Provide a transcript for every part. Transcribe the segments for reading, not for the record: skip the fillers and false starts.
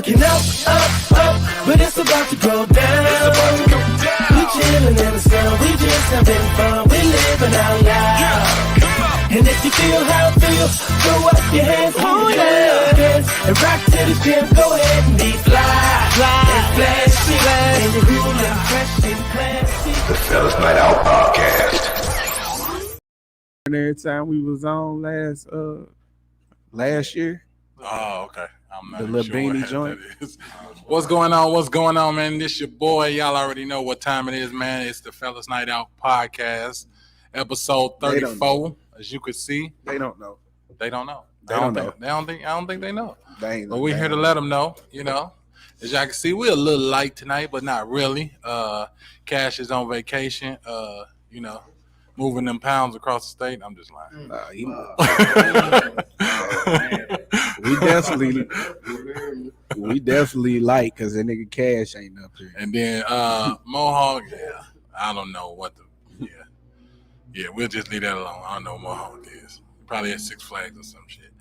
looking up, but it's about to go down. We chillin' in the sun, we just having fun, we living out loud. And if you feel how it feels, throw up your hands, hold your hands, and rock to the jam. Go ahead and be fly and flashy, and you're cool and fresh and classy. The Fellaz Night Out Podcast. Every time we was on last year. Oh, okay. I'm not The even little sure beanie what joint. that is. What's going on? What's going on, man? This your boy. Y'all already know what time it is, man. It's the Fellaz Night Out Podcast, episode 34. As you could see, They don't know. they don't know. They don't know. I don't think they know. They ain't But we're here to let them know. You know, as y'all can see, we're a little light tonight, but not really. Cash is on vacation. You know, moving them pounds across the state. I'm just lying. We definitely like because that nigga Cash ain't up here. And then Mohawk, yeah, I don't know what the yeah, we'll just leave that alone. I don't know what Mohawk is. Probably at Six Flags or some shit.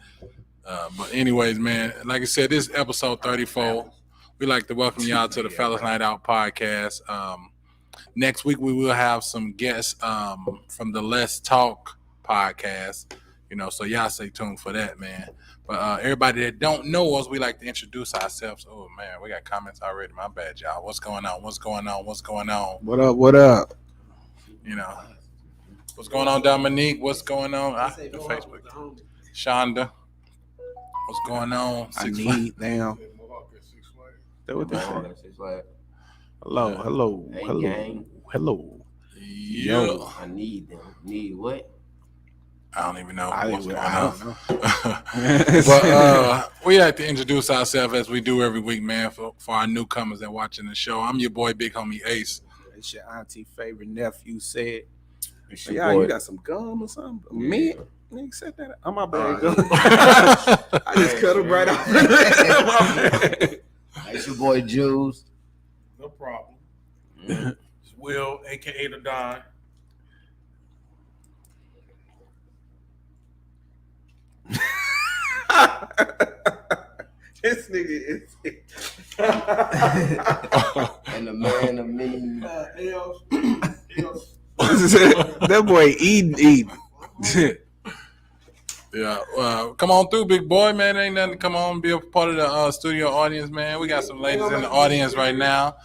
But anyways, man, like I said, this is episode 34. We like to welcome y'all to the Fellaz Night Out Podcast. Next week we will have some guests from the Let's Talk podcast. You know, so y'all stay tuned for that, man. But everybody that don't know us, we like to introduce ourselves. Oh man, we got comments already. My bad, y'all. What's going on? What's going on? What's going on? What up? What up? You know, what's going on, Dominique? What's going on? The Facebook. Shonda. What's going on? I need damn. That what they say? Hello. Hey, gang. Hello. Yo. I need them. Need what? I don't even know I what's going don't on. know. But we like to introduce ourselves as we do every week, man, for our newcomers that watching the show. I'm your boy, Big Homie Ace. It's your auntie favorite nephew said. It's But your y'all, boy. you got some gum or something? Me? Nigga said that. I'm my bad. I just cut him right off. My bad. It's your boy Jules. No problem. It's Will, aka the Don. This nigga is. And the man of many. That boy eating. Yeah, come on through, big boy, man. Ain't nothing to come on, be a part of the studio audience, man. We got some ladies in the audience right now.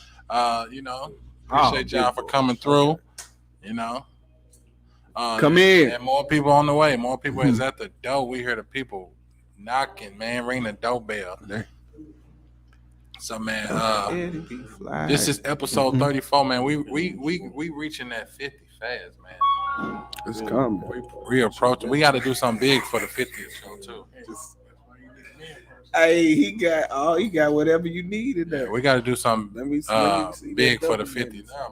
You know, appreciate y'all for coming through. You know, Come in. and more people on the way. More people is at the door. We hear the people knocking, man. Ring the doorbell. So, man, this is episode 34, man. We reaching that 50 fast, man. It's coming. We approaching. We got to do something big for the 50th show too. Hey, he got whatever you need in there. We got to do something Let me see big that for the document. 50th.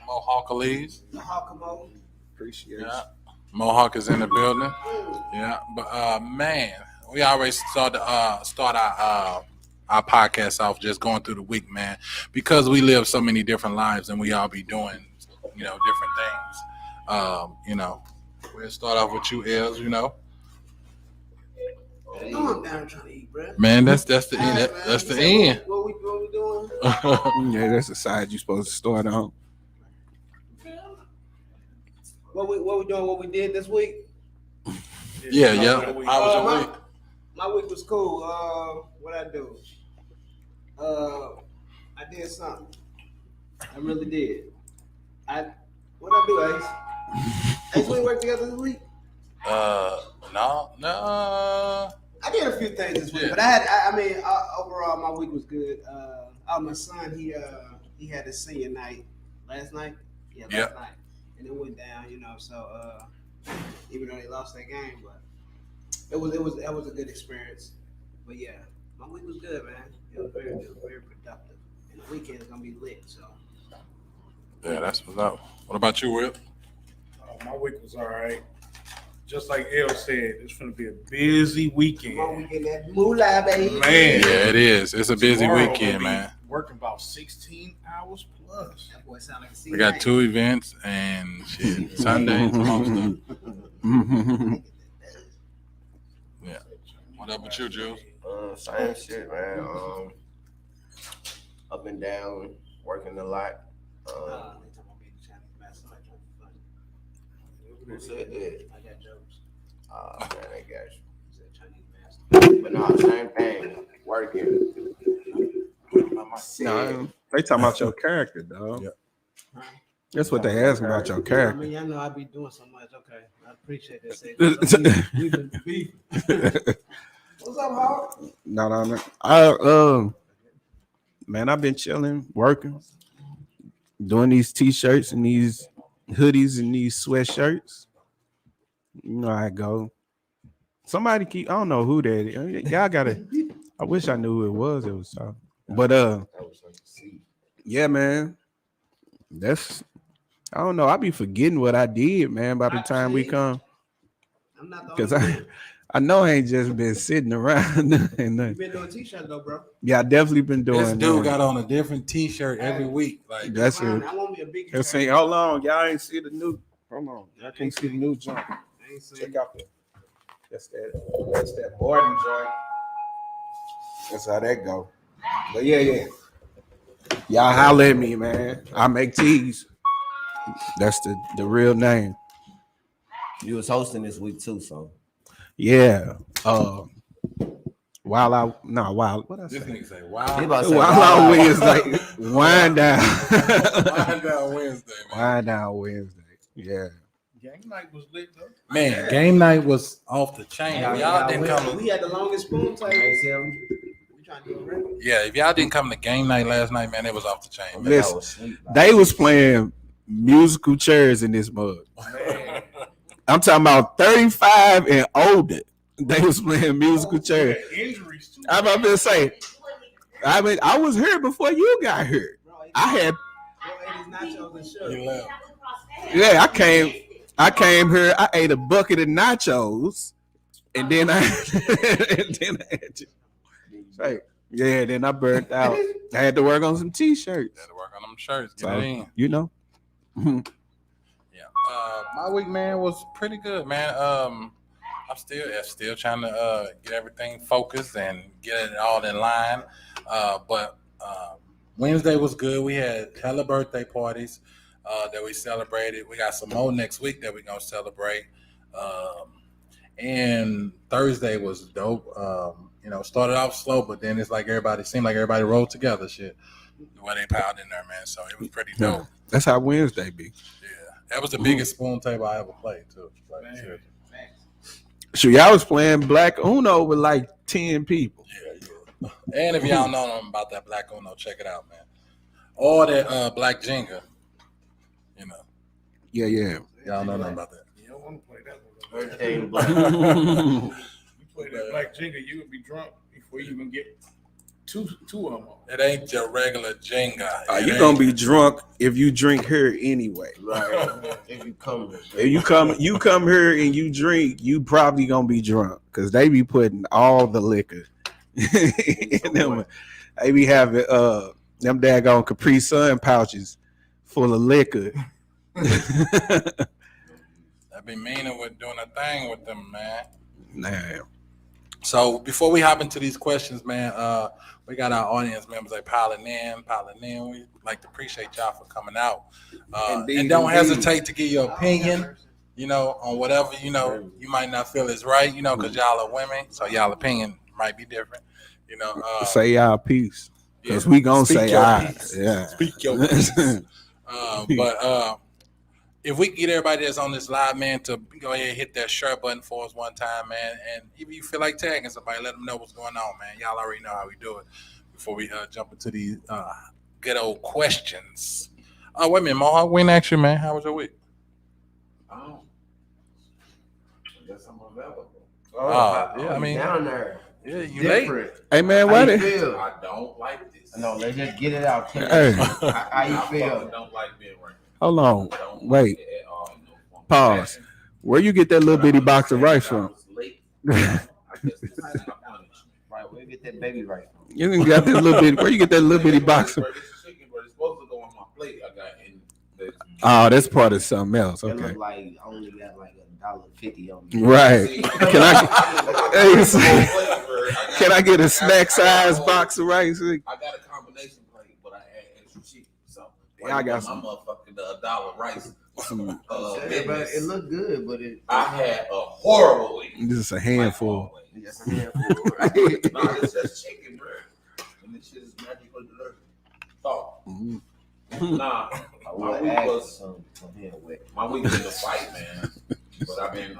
Mohawkalees. Appreciate Yeah, Mohawk is in the building. Yeah, but man, we already start our podcast off just going through the week, man, because we live so many different lives and we all be doing, you know, different things. You know, we'll start off with you, Els. You know, I'm down trying to eat, bro. man, that's the end. That's the end. What we doing? Yeah, that's the side you supposed to start on. What we doing? What we did this week? Yeah. How was your week? My week was cool. What I do? I did something. I really did. What I do, Ace? Ace, we work together this week. No. I did a few things this week, Yeah. but I mean, overall, my week was good. My son, he had his senior night last night. Yeah, last night, and it went down. You know, so even though they lost that game, but that was a good experience. But yeah, my week was good, man. It was very good, very productive, and the weekend is gonna be lit. So Yeah, that's what's up. What about you, Will? My week was all right. Just like El said, it's going to be a busy weekend. come on, we get that moolah, baby. Man. Yeah, it is. It's a busy Tomorrow weekend, we'll be man. Working about 16 hours plus. That boy sound like a We got 2 events and shit, Sunday, most of. Yeah. What up with you, Jules? Same shit, man. up and down, working a lot. They talking about being the Chinese master. Like, Who said that? I got jokes. Oh man, I got you. He said Chinese master. But no, same thing. Working. Nah, they talking about your character, dog. Yeah. That's what they asking about your I character. mean, y'all know I be doing so much. Okay, I appreciate that. We've been beefing. What's up, Howard? No. Man, I've been chilling, working, doing these t-shirts and these hoodies and these sweatshirts. You know how I go. Somebody I don't know who that is. Y'all gotta. I wish I knew who it was. It was talking. But yeah, man. I don't know. I be forgetting what I did, man, by the time we come. I'm not the Because only I know I ain't just been sitting around and You been doing t-shirts though, bro. yeah, I definitely been doing This dude that. got on a different T-shirt every week. Like That's Fine, it. I want me a big Let's see. Hold on, y'all ain't see the new. Hold on, y'all can't see the new joint. I ain't seen Check out that's that Borden joint. That's how that go. But yeah. Y'all holler at me, man. I make teas. That's the real name. You was hosting this week too, so Yeah. What I this say? nigga say, "Wow, he about to say, While wow. on Wednesday, wind down. wind down Wednesday, man." Wind down Wednesday. Yeah. Gang night was lit though. Man, game night was off the chain. Yeah, If y'all didn't come. We had the longest spoon table. I see him. We trying to do it right. Yeah, if y'all didn't come to game night last night, man, it was off the chain. Man. Listen, they was playing musical chairs in this mug. I'm talking about 35 and older. They was playing musical chairs. Injuries too. I'm about to say, I mean, I was here before you got here. Bro, I had, bro ate his nachos and sugar. He left. yeah, I came here. I ate a bucket of nachos, and then I had to, say, yeah, then I burnt out. I had to work on some t-shirts. Had to work on them shirts. Get So, it in. you know. Yeah. My week, man, was pretty good, man. I'm still trying to get everything focused and get it all in line. But Wednesday was good. We had hella birthday parties that we celebrated. We got some more next week that we're gonna celebrate. And Thursday was dope. Started off slow, but then it's like seemed like everybody rolled together. Shit, the way they piled in there, man. So it was pretty dope. That's how Wednesday be. Yeah, that was the biggest spoon table I ever played too. Like, seriously. Sure, y'all was playing Black Uno with like 10 people. Yeah. And if y'all know nothing about that Black Uno, check it out, man. Or that Black Jenga, Yeah. y'all know nothing about that. You don't want to play that one. Hurricane Black. You play that Black Jenga, you would be drunk before you even get two of them. It ain't your regular Jenga. You're gonna be drunk if you drink here anyway. Right. If you come. If you come here and you drink, you probably gonna be drunk because they be putting all the liquor in them. They be having them daggone Capri Sun pouches full of liquor. I be meaning with doing a thing with them, man. Nah. So before we hop into these questions, man, we got our audience members like piling in. We like to appreciate y'all for coming out. And don't hesitate to give your opinion, on whatever, you might not feel is right, because y'all are women. So y'all opinion might be different, Say y'all piece. Because yeah, we gonna speak say your I. piece. Yeah. Speak your piece. But if we can get everybody that's on this live, man, to go ahead and hit that share button for us one time, man. And if you feel like tagging somebody, let them know what's going on, man. Y'all already know how we do it before we jump into these good old questions. Wait a minute, Mohawk, we didn't ask you, man. How was your week? Oh. I guess I'm available. Yeah, I mean, down there. Yeah, you late. Different. Hey man, How why you they? feel? I don't like this. No, let's just get it out. Hey. How you I feel? fucking don't like being right. Hold on. I don't Wait. like it at all. No form of Pause. fashion. Where you get that little bitty box of rice I from? was late. I guess this is my punishment. Right, where you get that baby right from? You didn't got this little bit. Where you get that little bitty box? Bro, this chicken, bro, it's supposed to go on my plate. I got in. Oh, that's part of something else. It Okay. look like I only got like $1.50 on me. Right. Can I get a snack size box of rice? I got a combination plate, but Yeah, I got my some. motherfucking dollar rice. Some But it looked good, but it. I had a horrible week. this is a handful. Just a handful, right? Nah, it's just chicken, bro. And this shit is magical dessert. Thought. Mhm. Nah, my week was in the fight, man. But I've been,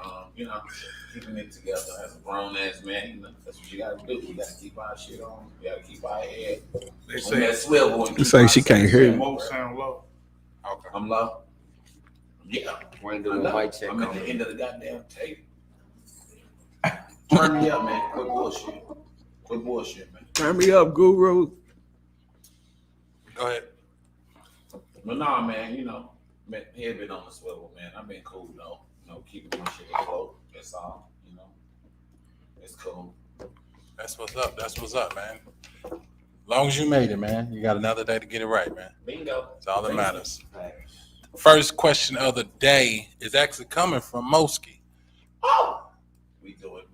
keeping it together as a grown ass man. You know, that's what you gotta do. You gotta keep our shit on. You gotta keep our head They on say that swivel. They say she can't hear you. most sound low. Okay. I'm low. Yeah. Wayne I doing know. mic check. I'm at the end of the goddamn tape. Turn me up, man. Quit bullshit. Quit bullshit, man. Turn me up, Guru. Go ahead. But nah, man, man, head been on the swivel, man. I've been cool though. Keeping my shit afloat. That's all. It's cool. That's what's up. That's what's up, man. Long as you made it, man. You got another day to get it right, man. Bingo. That's all that matters. First question of the day is actually coming from Moski. Oh, we do it.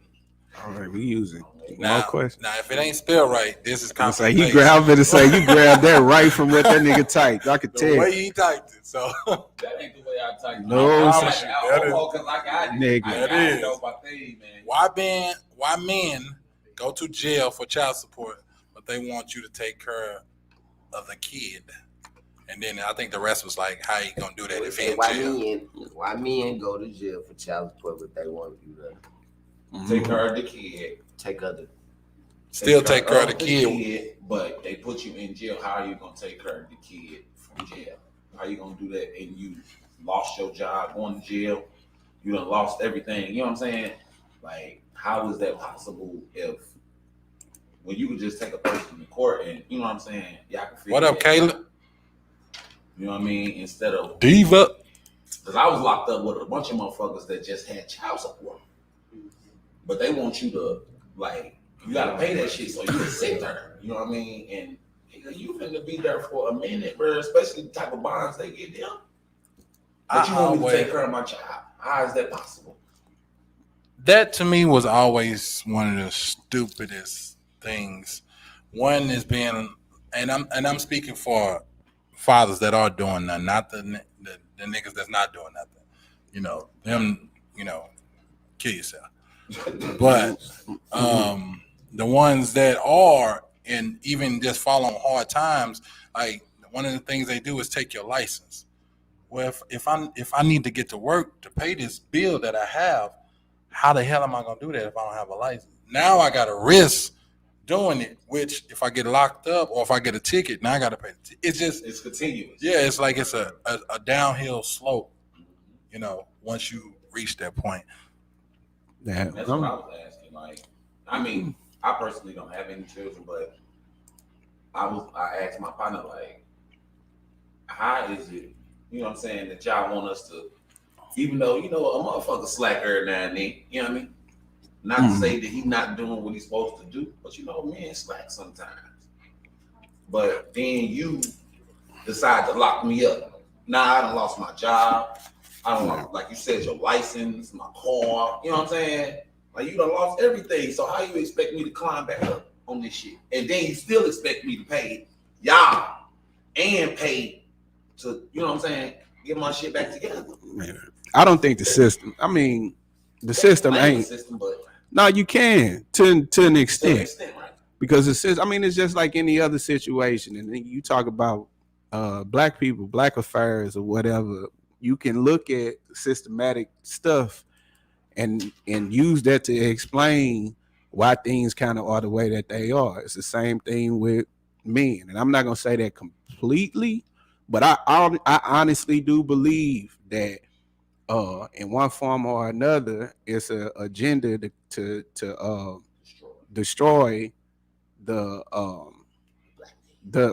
All right, we using. Now, No question. now, if it ain't spelled right, this is I say confirmation. he grabbed it and say you grabbed that right from what that nigga typed. I could The tell. way he typed it. So That ain't the way I type. No, I sir. promise you, because I got it. Nigga. I That got it is. on my thing, man. why men go to jail for child support, but they want you to take care of the kid? And then I think the rest was like, how you gonna do that if he in jail? Why men go to jail for child support, but they want you to Take care of the kid. take other. Still take care of the kid. But they put you in jail. How are you gonna take care of the kid from jail? How you gonna do that? And you lost your job, going to jail. You done lost everything. You know what I'm saying? Like, how is that possible if when you could just take a person to court and you know what I'm saying? Yeah, I can figure What up, that Caleb? out. You know what I mean? Instead of Diva. because I was locked up with a bunch of motherfuckers that just had child support. But they want you to, like, you gotta pay that shit so you can sit there. You know what I mean? And you finna be there for a minute, bro, especially the type of bonds they get them. But you want me to take care of my child. How is that possible? That to me was always one of the stupidest things. One is being, and I'm speaking for fathers that are doing nothing, not the niggas that's not doing nothing. Them, kill yourself. But the ones that are, and even just following hard times, like one of the things they do is take your license. Well, if I need to get to work to pay this bill that I have, how the hell am I gonna do that if I don't have a license? Now I got to risk doing it. Which if I get locked up or if I get a ticket, now I got to pay. It's continuous. Yeah, it's like it's a downhill slope. Once you reach that point. That, That's what I was asking. Like, I mean, I personally don't have any children, but I asked my partner, like, how is it, you know what I'm saying, that y'all want us to, even though, a motherfucker slack every now and then, you know what I mean? Not to say that he's not doing what he's supposed to do, but men slack sometimes. But then you decide to lock me up. Now I done lost my job. I don't know, like you said, your license, my car, you know what I'm saying? Like you done lost everything. So how you expect me to climb back up on this shit? And then you still expect me to pay y'all and pay to, you know what I'm saying, get my shit back together. I don't think the system. I mean, the system ain't. The system, but No, you can to an to an extent extent, right? because it's. I mean, it's just like any other situation. And then you talk about black people, black affairs, or whatever. You can look at systematic stuff and use that to explain why things kind of are the way that they are. It's the same thing with men, and I'm not gonna say that completely, but I honestly do believe that in one form or another, it's an agenda to destroy the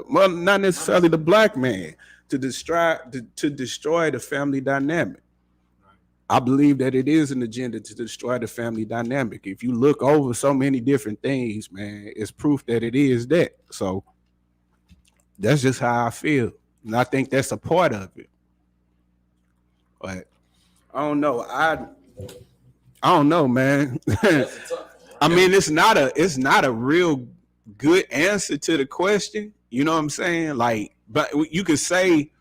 well, not necessarily the black man, to destroy the family dynamic. I believe that it is an agenda to destroy the family dynamic. If you look over so many different things, man, it's proof that it is that. So that's just how I feel. And I think that's a part of it. But I don't know. I don't know, man. I mean, it's not a real good answer to the question. You know what I'm saying? Like, but you could say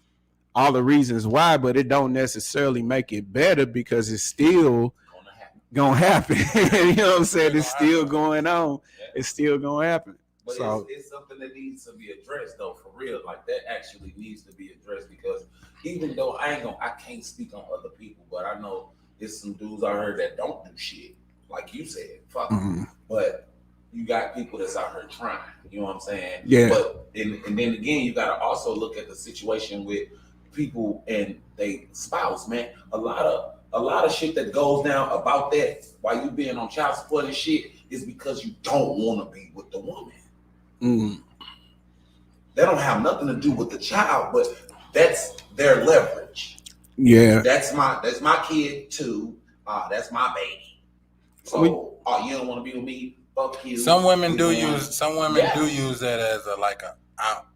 all the reasons why, but it don't necessarily make it better because it's still gonna happen. You know what I'm saying? It's still going on. It's still gonna happen. But So it's something that needs to be addressed though, for real. Like that actually needs to be addressed because even though I can't speak on other people, but I know there's some dudes I heard that don't do shit. Like you said, fuck. But you got people that's out here trying. You know what I'm saying? Yeah. But and then again, you gotta also look at the situation with people and they spouse, man. A lot of shit that goes down about that while you being on child support and shit is because you don't want to be with the woman. That don't have nothing to do with the child, but that's their leverage. Yeah. That's my kid too. That's my baby. So you don't want to be with me? Fuck you. Some women do use that as a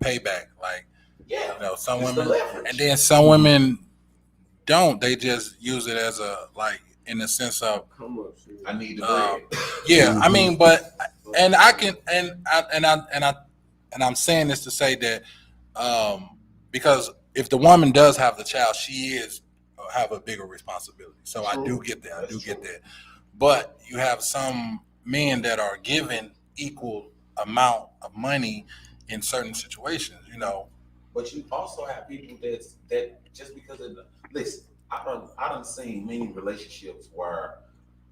payback. Like, you know, some women, and then some women don't. They just use it as a in the sense of I need the bread. Yeah, I mean, but and I'm saying this to say that because if the woman does have the child, she have a bigger responsibility. So I do get that. Get that. But you have some men that are given equal amount of money in certain situations, you know. But you also have people that just because of listen, I done seen many relationships where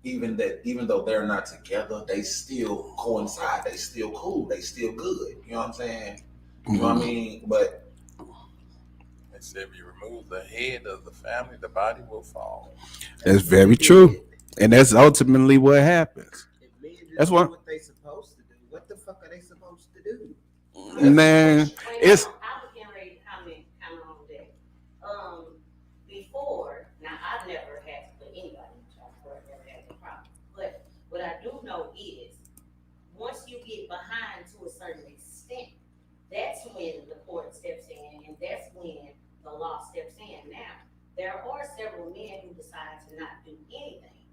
even though they're not together, they still coincide, they still cool, they still good. You know what I'm saying? You know what I mean? But if you remove the head of the family, the body will fall. That's very true. And that's ultimately what happens. That's what they supposed to do. What the fuck are they supposed to do? Man, it's I was getting ready to comment on that. Before, now I've never had to put anybody in child support, never had a problem. But what I do know is once you get behind to a certain extent, that's when the court steps in and that's when the law steps in. Now, there are several men who decide to not do anything.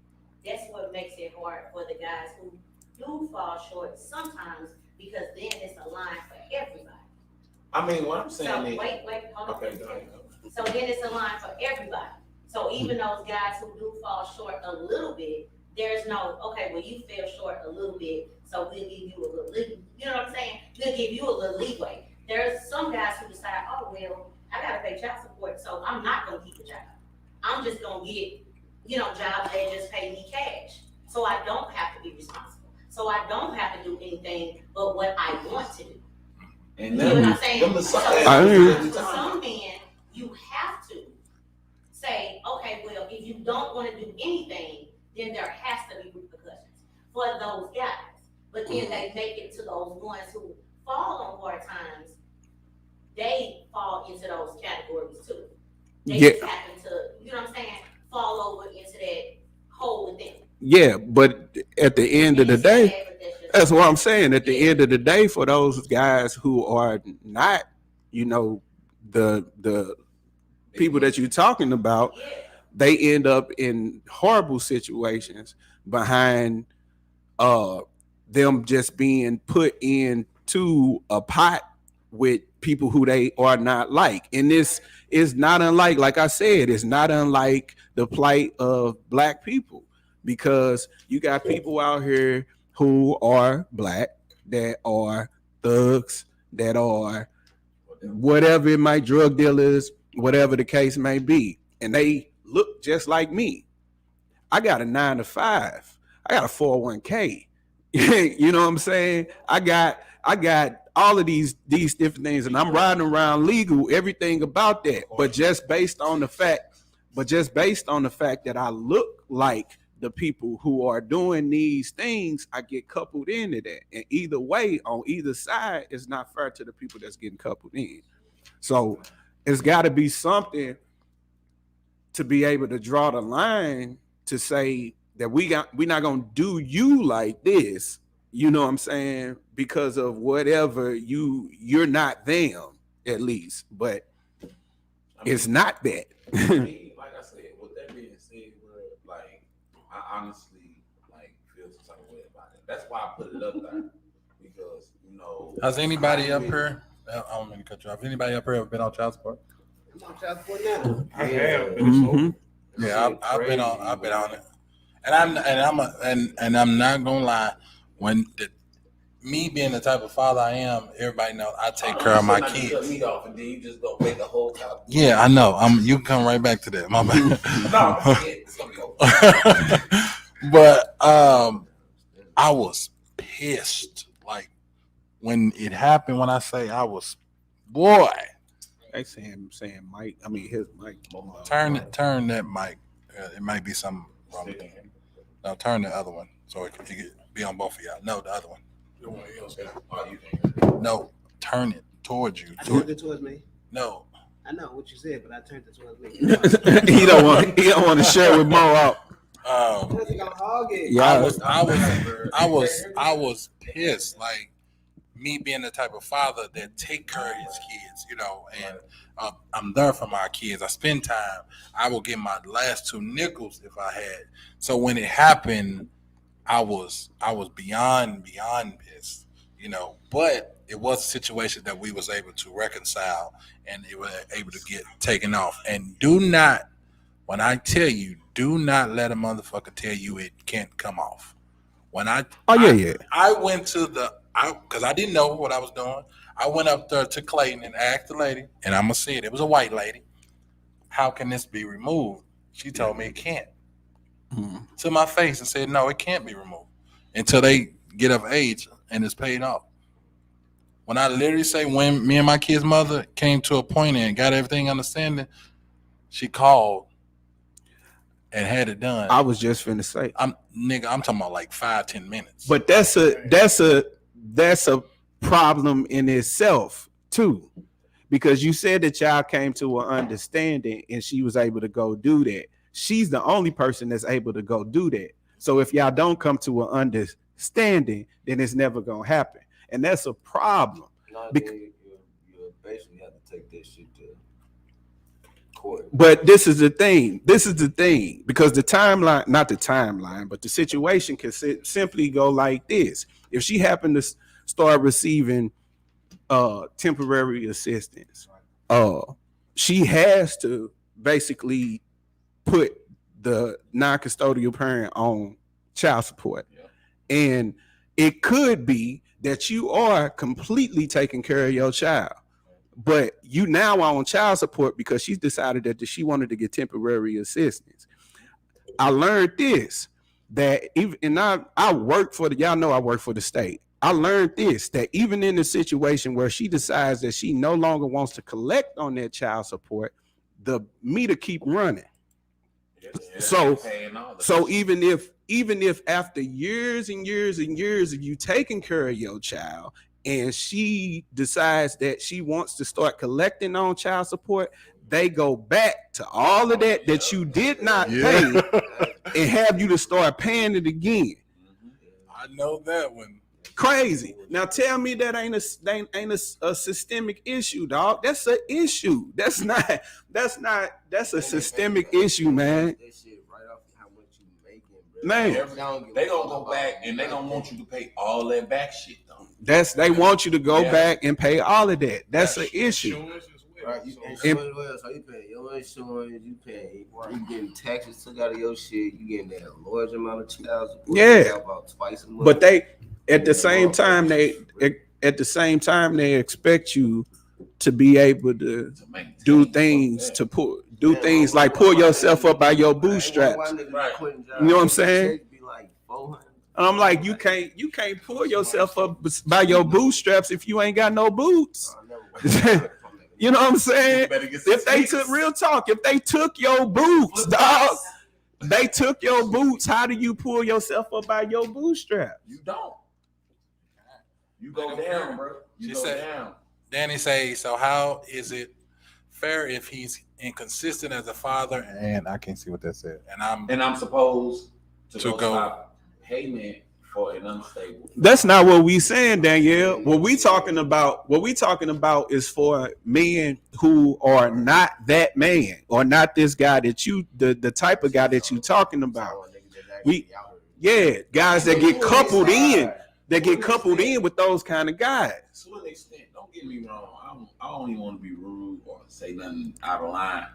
That's what makes it hard for the guys who do fall short sometimes because then it's a line for everybody. I mean, what I'm saying is... Wait, hold on. Okay, go ahead. So then it's a line for everybody. So even those guys who do fall short a little bit, there's no, okay, well, you fell short a little bit, so we'll give you a little leeway. You know what I'm saying? We'll give you a little leeway. There's some guys who decide, oh, well, I got to pay child support, so I'm not going to keep a job. I'm just going to get, jobs that just pay me cash. So I don't have to be responsible. So I don't have to do anything but what I want to do. And you know what I'm saying? For some men, you have to say, okay, well, if you don't want to do anything, then there has to be repercussions for those guys. But then they make it to those ones who fall on hard times. They fall into those categories too. They just happen to, you know what I'm saying, fall over into that hole within. Yeah, but at the end of the day, that's what I'm saying. At the end of the day, for those guys who are not, the people that you're talking about, they end up in horrible situations behind them just being put into a pot with people who they are not like. And this is not unlike, like I said, it's not unlike the plight of Black people, because you got people out here who are Black, that are thugs, that are whatever it might, drug dealers, whatever the case may be. And they look just like me. I got a 9-to-5. I got a 401k. You know what I'm saying? I got all of these different things, and I'm riding around legal, everything about that. But just based on the fact that I look like the people who are doing these things, I get coupled into that. And either way, on either side, it's not fair to the people that's getting coupled in. So it's got to be something to be able to draw the line to say that we're not going to do you like this, you know what I'm saying, because of whatever you're not them, at least. But it's not that. Like I said, with that being said, I honestly feel some type of way about it. That's why I put it up there, because Has anybody up here? I don't mean to cut you off. Anybody up here ever been on child support? I'm on child support now. I have, but it's over. Yeah, I've been on it, and I'm not gonna lie. When me being the type of father I am, everybody knows I take care of my kids. Cut me off and then you just gonna make a whole topic. Yeah, I know. You can come right back to that. My bad. No, it's gonna be over. But I was pissed. Like when it happened. When I say I was, boy. They saying Mike. I mean his mic. Turn that mic. It might be something wrong with it. No, turn the other one so it can be on both of y'all. No, the other one. No, turn it towards you. I turned it towards me. No. I know what you said, but I turned it towards me. He don't want to share with Mo out. Yeah, I was pissed. Like me being the type of father that take care of his kids, you know, and I'm there for my kids. I spend time. I will get my last 2 nickels if I had. So when it happened, I was beyond pissed, you know. But it was a situation that we was able to reconcile, and it was able to get taken off. And do not, when I tell you, do not let a motherfucker tell you it can't come off. When I went to because I didn't know what I was doing. I went up there to Clayton and asked the lady, and I'm gonna say it was a white lady. How can this be removed? She told me it can't. To my face and said, no, it can't be removed until they get of age and it's paid off. When I literally say when me and my kid's mother came to a point and got everything understanding, she called and had it done. I was just finna say, I'm talking about like 5-10 minutes. But that's a problem in itself too, because you said the child came to an understanding and she was able to go do that. She's the only person that's able to go do that. So if y'all don't come to an understanding, then it's never gonna happen, and that's a problem. You basically have to take this shit to court. But this is the thing, because the timeline, not the timeline, but the situation can simply go like this. If she happened to start receiving temporary assistance, she has to basically put the non-custodial parent on child support. And it could be that you are completely taking care of your child, but you now are on child support because she's decided that she wanted to get temporary assistance. I learned this, that I work for y'all know I work for the state. I learned this, that even in the situation where she decides that she no longer wants to collect on that child support, the meter keep running. So even if after years and years and years of you taking care of your child and she decides that she wants to start collecting on child support, they go back to all of that you did not pay and have you to start paying it again. I know that one. Crazy. Now tell me that ain't a systemic issue, dog. That's an issue. That's a systemic issue, man. Man, they gonna go back and they gonna want you to pay all that back shit though. They want you to go back and pay all of that. That's an issue. Right, you insurance well, so you pay your insurance, you getting taxes took out of your shit, you getting that large amount of child support. Yeah, about twice a month. But they at the same time they expect you to be able to do things things like pull yourself up by your bootstraps. You know what I'm saying? And I'm like, you can't pull yourself up by your bootstraps if you ain't got no boots. You know what I'm saying? If they took your boots, dog, they took your boots. How do you pull yourself up by your bootstraps? You don't. You go down, bro. You go down. Danny say, so how is it fair if he's inconsistent as a father? And I can't see what that said. And I'm supposed to go payment for an unstable. That's not what we saying, Danielle. What we talking about is for men who are not that man or not this guy that the type of guy that you talking about. Guys that get coupled in. They get coupled in with those kind of guys. To an extent, don't don't get me wrong. I don't even want to be rude or say nothing out of line.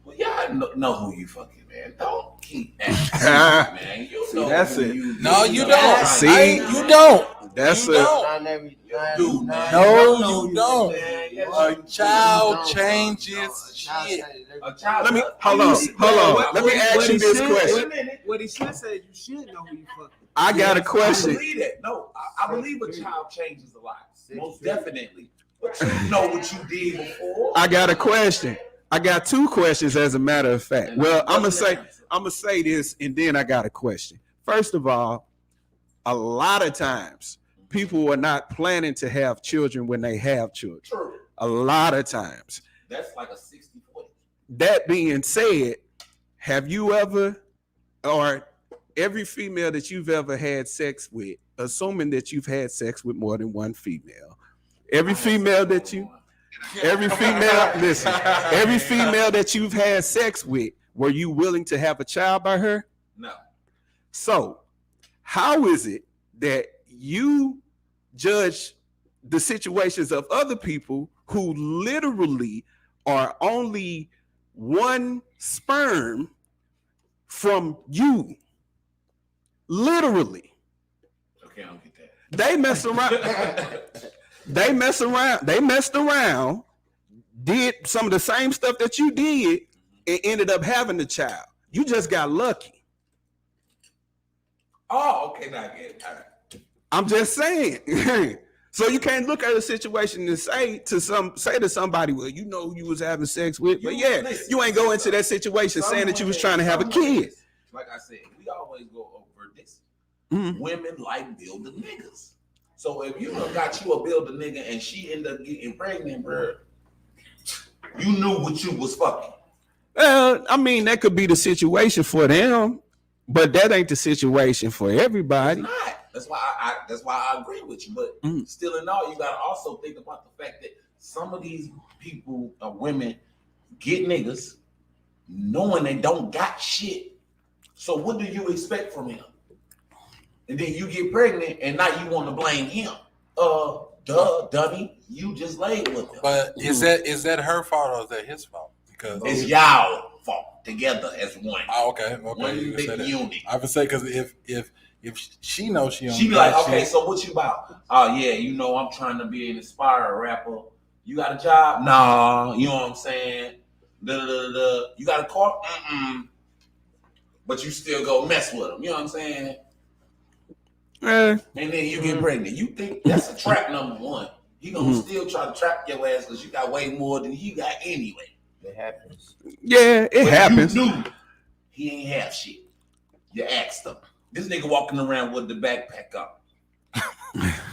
Well, y'all know who you fucking, man. Don't keep acting, man. You know that's who it. No, you don't. See? You don't. That's You it. don't. Dude, man. No, you don't. Man. A child changes shit. A child. Let me hold on. Let me ask you this Wait a question. minute. What he should say is you should know who you fucking. I got a I question. believe that. No, I believe a child changes a lot. Most definitely. But you know what you did before. I got a question. I got two questions, as a matter of fact. Well, I'm gonna say this, and then I got a question. First of all, a lot of times people are not planning to have children when they have children. True. A lot of times. That's like a 60-40. That being said, have you ever, or every female that you've ever had sex with, assuming that you've had sex with more than one female, every female that you've had sex with, were you willing to have a child by her? No. So, how is it that you judge the situations of other people who literally are only one sperm from you? Literally. Okay, I don't get that. They mess around. They messed around, did some of the same stuff that you did, and ended up having the child. You just got lucky. Oh, okay, now I get it. All right. I'm just saying. So you can't look at a situation and say to somebody, well, you know who you was having sex with, but you ain't go into that situation saying that you was trying to have a kid. Like I said, we always go over this. Mhm. Women like building niggas. So if you done got you a builder nigga and she end up getting pregnant, bro, you knew what you was fucking. Well, I mean, that could be the situation for them, but that ain't the situation for everybody. It's not. That's why I agree with you. But still in all, you gotta also think about the fact that some of these people or women get niggas knowing they don't got shit. So what do you expect from him? And then you get pregnant and now you want to blame him. Dummy, you just laid with him. But is that her fault or is that his fault? Because It's y'all fault together as one. oh, okay, One you can say big that. unit. I would say because if she knows she She be like, okay, so what you about? Oh yeah, you know I'm trying to be an inspired rapper. You got a job? Nah, you know what I'm saying? You got a car? But you still go mess with him. You know what I'm saying? And then you get pregnant. You think that's a trap number one. He gonna still try to trap your ass because you got way more than he got anyway. It happens. Yeah, it happens. You knew he ain't have shit. You asked him. This nigga walking around with the backpack up.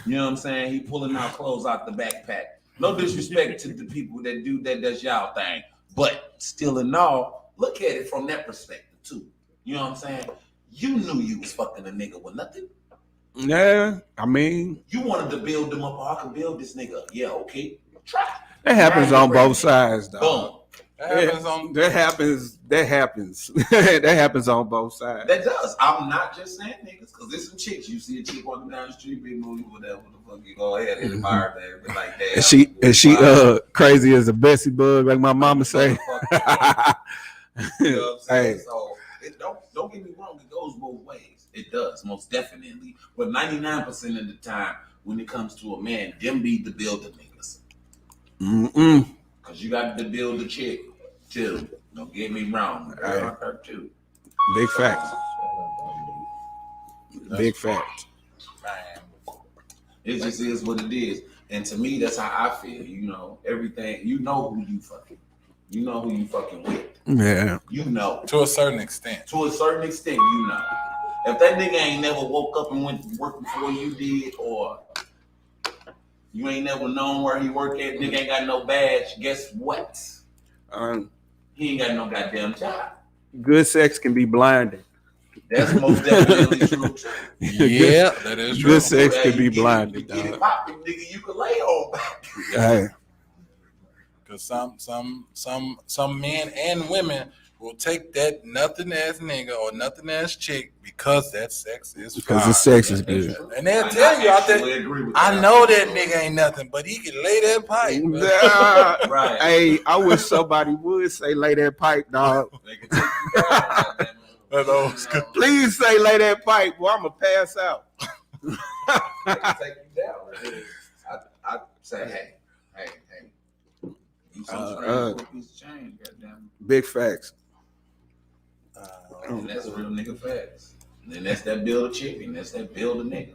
You know what I'm saying? He pulling out clothes out the backpack. No disrespect to the people that do that, that's y'all thing. But still in all, look at it from that perspective too. You know what I'm saying? You knew you was fucking a nigga with nothing. Yeah, I mean, You wanted to build them up. Oh, I can build this nigga. Yeah, okay. Try. that happens on both sides, though. Boom. That happens. That happens on both sides. That does. I'm not just saying niggas, because there's some chicks. You see a chick walking down the street, big movie, whatever the fuck, you go ahead and admire that, but like that. And she crazy as a Bessie bug, like my mama say. You know what I'm saying? Hey. So don't get me wrong, it goes both ways. It does, most definitely. But 99% of the time, when it comes to a man, them be the builder niggas. Because you got to build the chick too. Don't get me wrong. I got her too. Big fact. Big fact. It just is what it is. And to me, that's how I feel. You know, everything, you know who you fucking. You know who you fucking with. Yeah. You know. to a certain extent. To a certain extent, you know. If that nigga ain't never woke up and went to work before you did, or you ain't never known where he work at, nigga ain't got no badge, guess what? He ain't got no goddamn job. Good sex can be blinding. That's most definitely true. Yeah, that is true. Good sex Yeah, can you be get blinding, it, you get it dog. popping, nigga, you can lay on back. Hey. Because some men and women will take that nothing ass nigga or nothing ass chick because that sex is Because fire. the sex is good. And they'll tell you out there, I know that nigga ain't nothing, but he can lay that pipe. Right. Hey, I wish somebody would say lay that pipe, dog. Please say lay that pipe, or I'm gonna pass out. They can take you down. I say, hey. You so strange for a piece of change, goddamn. Big facts. And that's real nigga facts. And then that's that build a chicken. That's that build a nigga.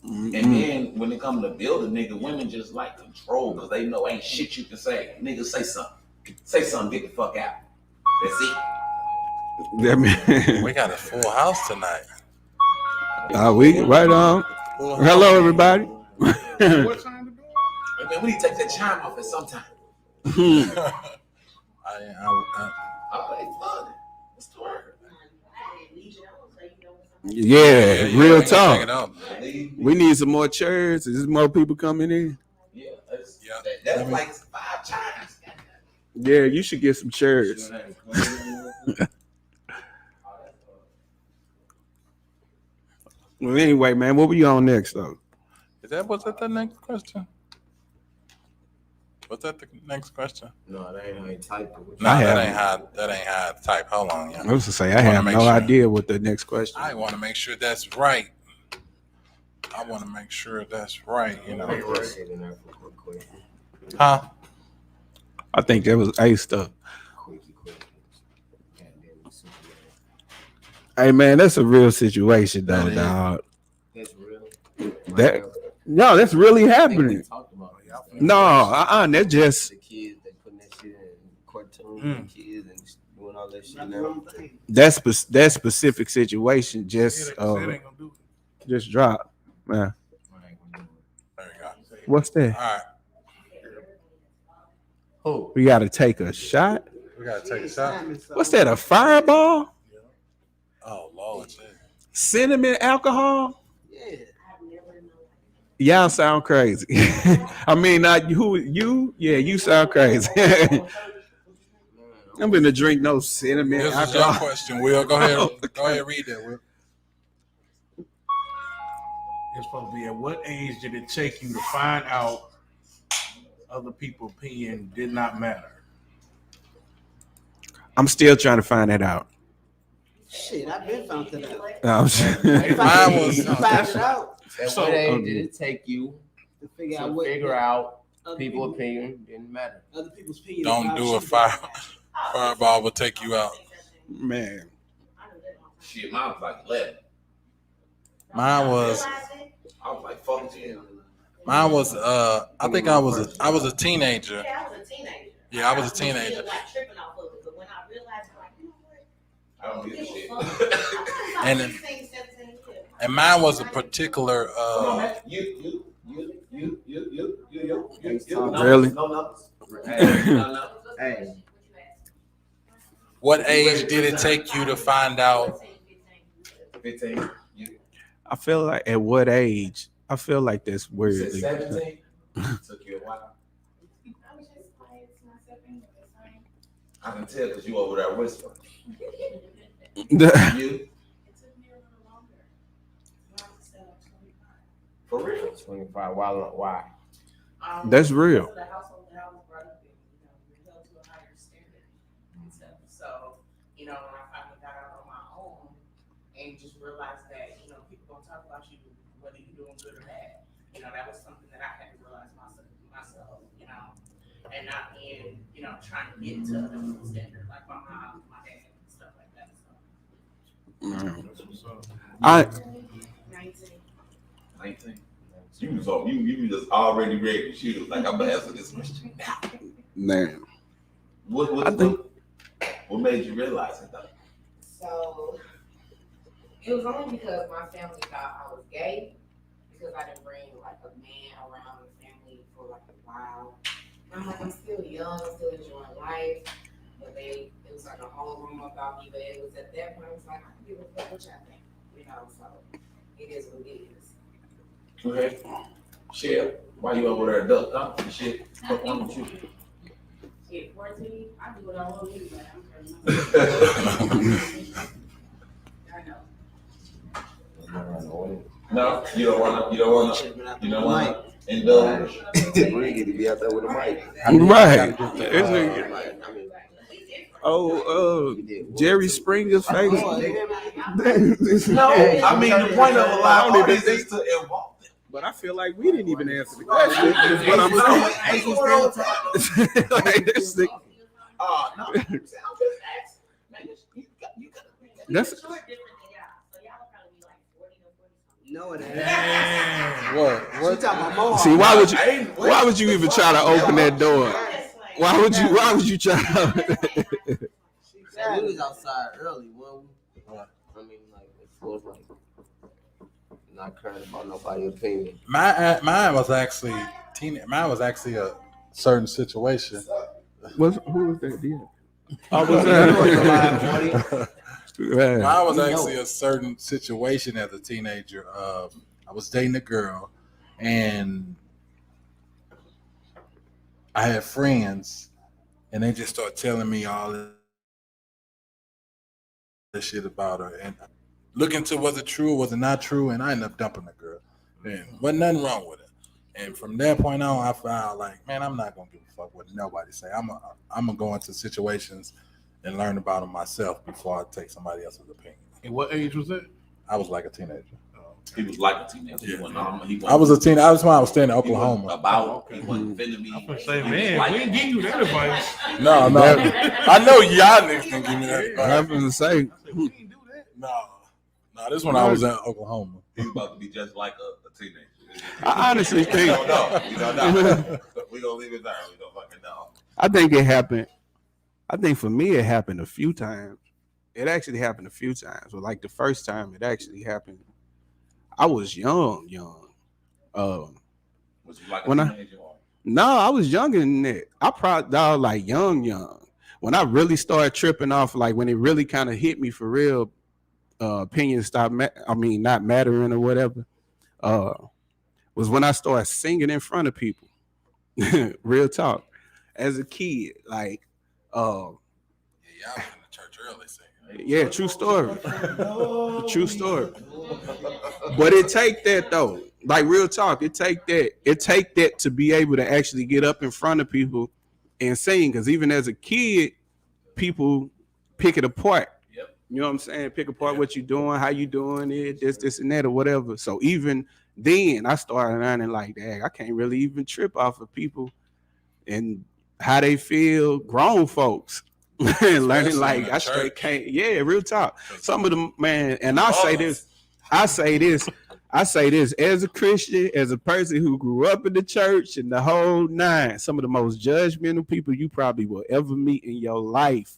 And then when it comes to build a nigga, women just like control because they know ain't shit you can say. Nigga, say something. Say something, get the fuck out. That's it. We got a full house tonight. We right on. Hello, everybody. What time to do? And then we need to take that chime off at some time. I ain't fun. What's the word? Yeah, real Check it talk. out. We need some more chairs. Is there more people coming in? Yeah, that's like 5 chimes. Yeah, you should get some chairs. Well, anyway, man, what we on next though? Was that the next question? Was that the next question? No, that ain't how you type it. No, that ain't how I type. Hold on, yeah. I was to say I have no idea what the next question. I want to make sure that's right. I want to make sure that's right. You know. Huh? I think that was A stuff. Hey man, that's a real situation though, dog. That's real. That's really happening. Talked about it. No, that's just The kids that putting that shit in cartoons and kids and doing all that shit now. that specific situation just dropped. Man. There you go. What's that? All right. Who? We gotta take a shot. We gotta take a shot. What's that? A fireball? Oh Lord. Cinnamon alcohol? Yeah. Y'all sound crazy. I mean, not you. Yeah, you sound crazy. I'm gonna drink no cinnamon This is your alcohol. question, Will. Go ahead. Go ahead. Read that, Will. It's supposed to be at what age did it take you to find out other people's opinion did not matter? I'm still trying to find that out. Shit, I've been found that out. Mine was. Find it out At what age did it take you to figure to out what figure out other people's opinion didn't matter? Other people's opinion. Don't do a fireball will take you out. Man, Shit, mine was like 11. Mine was. I was like, fuck you. Mine was. I think I was a teenager. Yeah, I was a teenager. Yeah, I was a teenager. Like tripping off of it, but when I realized, like, you know what? I don't give a shit. And And mine was a particular. Come on, man. You. Really? No. Hey, What age did it take you to find out? 15. I feel like at what age? I feel like that's You weird. said 17? Took you a while. I can tell because you over there whispering. You? For real? 25. Why? That's real. The household that I was brought up in, we're held to a higher standard and stuff. So, when I finally got out on my own and just realized that, people gonna talk about you whether you're doing good or bad. That was something that I had to realize myself, and not being, trying to get to a standard like my mom, my dad, and stuff like that. So. 19. You just already ready to shoot. Like, I'm gonna answer this question now. Man. What made you realize it though? So it was only because my family thought I was gay because I didn't bring like a man around the family for like a while. And I'm like, I'm still young, I'm still enjoying life. But it was like a whole rumor about me. But it was at that point, I was like, I can give a fuck what y'all think, so it is what it is. Okay. Shit, why you over there ducked up and shit? What's wrong with you? At 14, I do what I want to do, but I'm I know. No, you don't want to. You don't want to. You don't want to indulge. We get to be out there with a mic. Right. Jerry Springer's face. No, I mean the point of a live audience is to involve them. But I feel like we didn't even answer the question. Is what I'm saying. Like, this thing- No, I'm just asking. Man, you got. That's Short different than y'all, so y'all will probably be like 40 or 40. No, it ain't. What? She talking about Mohawk. See, why would you even try to open that door? Why would you try to? We was outside early, wasn't we? I mean, like, it was like not caring about nobody's opinion. Mine was actually a certain situation. Who was that? Deal? Mine was actually a certain situation as a teenager. I was dating a girl, and I had friends, and they just started telling me all this shit about her, and look into was it true or was it not true, and I ended up dumping the girl, and wasn't nothing wrong with it. And from that point on, I felt like, man, I'm not gonna give a fuck what nobody say. I'm gonna go into situations and learn about them myself before I take somebody else's opinion. And what age was that? I was like a teenager. He was like a teenager. Yeah. I was a teen. I was when I was staying in Oklahoma. He wasn't finna be. I'm gonna say, man, we ain't give you that advice. No. I know y'all niggas can give me that advice. I was gonna say. We didn't do that. No. This one I was in Oklahoma. He's about to be just like a teenager. I honestly think. We don't know. We gonna leave it there. We don't fucking know. I think it happened. I think for me it happened a few times. It actually happened a few times. But like the first time it actually happened, I was young. Was you like a When teenager? No, I was younger than that. I probably like young. When I really started tripping off, like when it really kind of hit me for real, opinions stopped. Not mattering or whatever. Was when I started singing in front of people. Real talk. As a kid, like, Y'all was in the church early singing. yeah, true story. True story. But it take that though. Like real talk, it take that to be able to actually get up in front of people and sing. Because even as a kid, people pick it apart. Yep. You know what I'm saying? Pick apart what you doing, how you doing it, this and that or whatever. So even then I started learning like that. I can't really even trip off of people and how they feel, grown folks. Learning like I straight can't. Yeah, real talk. Some of them, man, and I say this as a Christian, as a person who grew up in the church and the whole nine, some of the most judgmental people you probably will ever meet in your life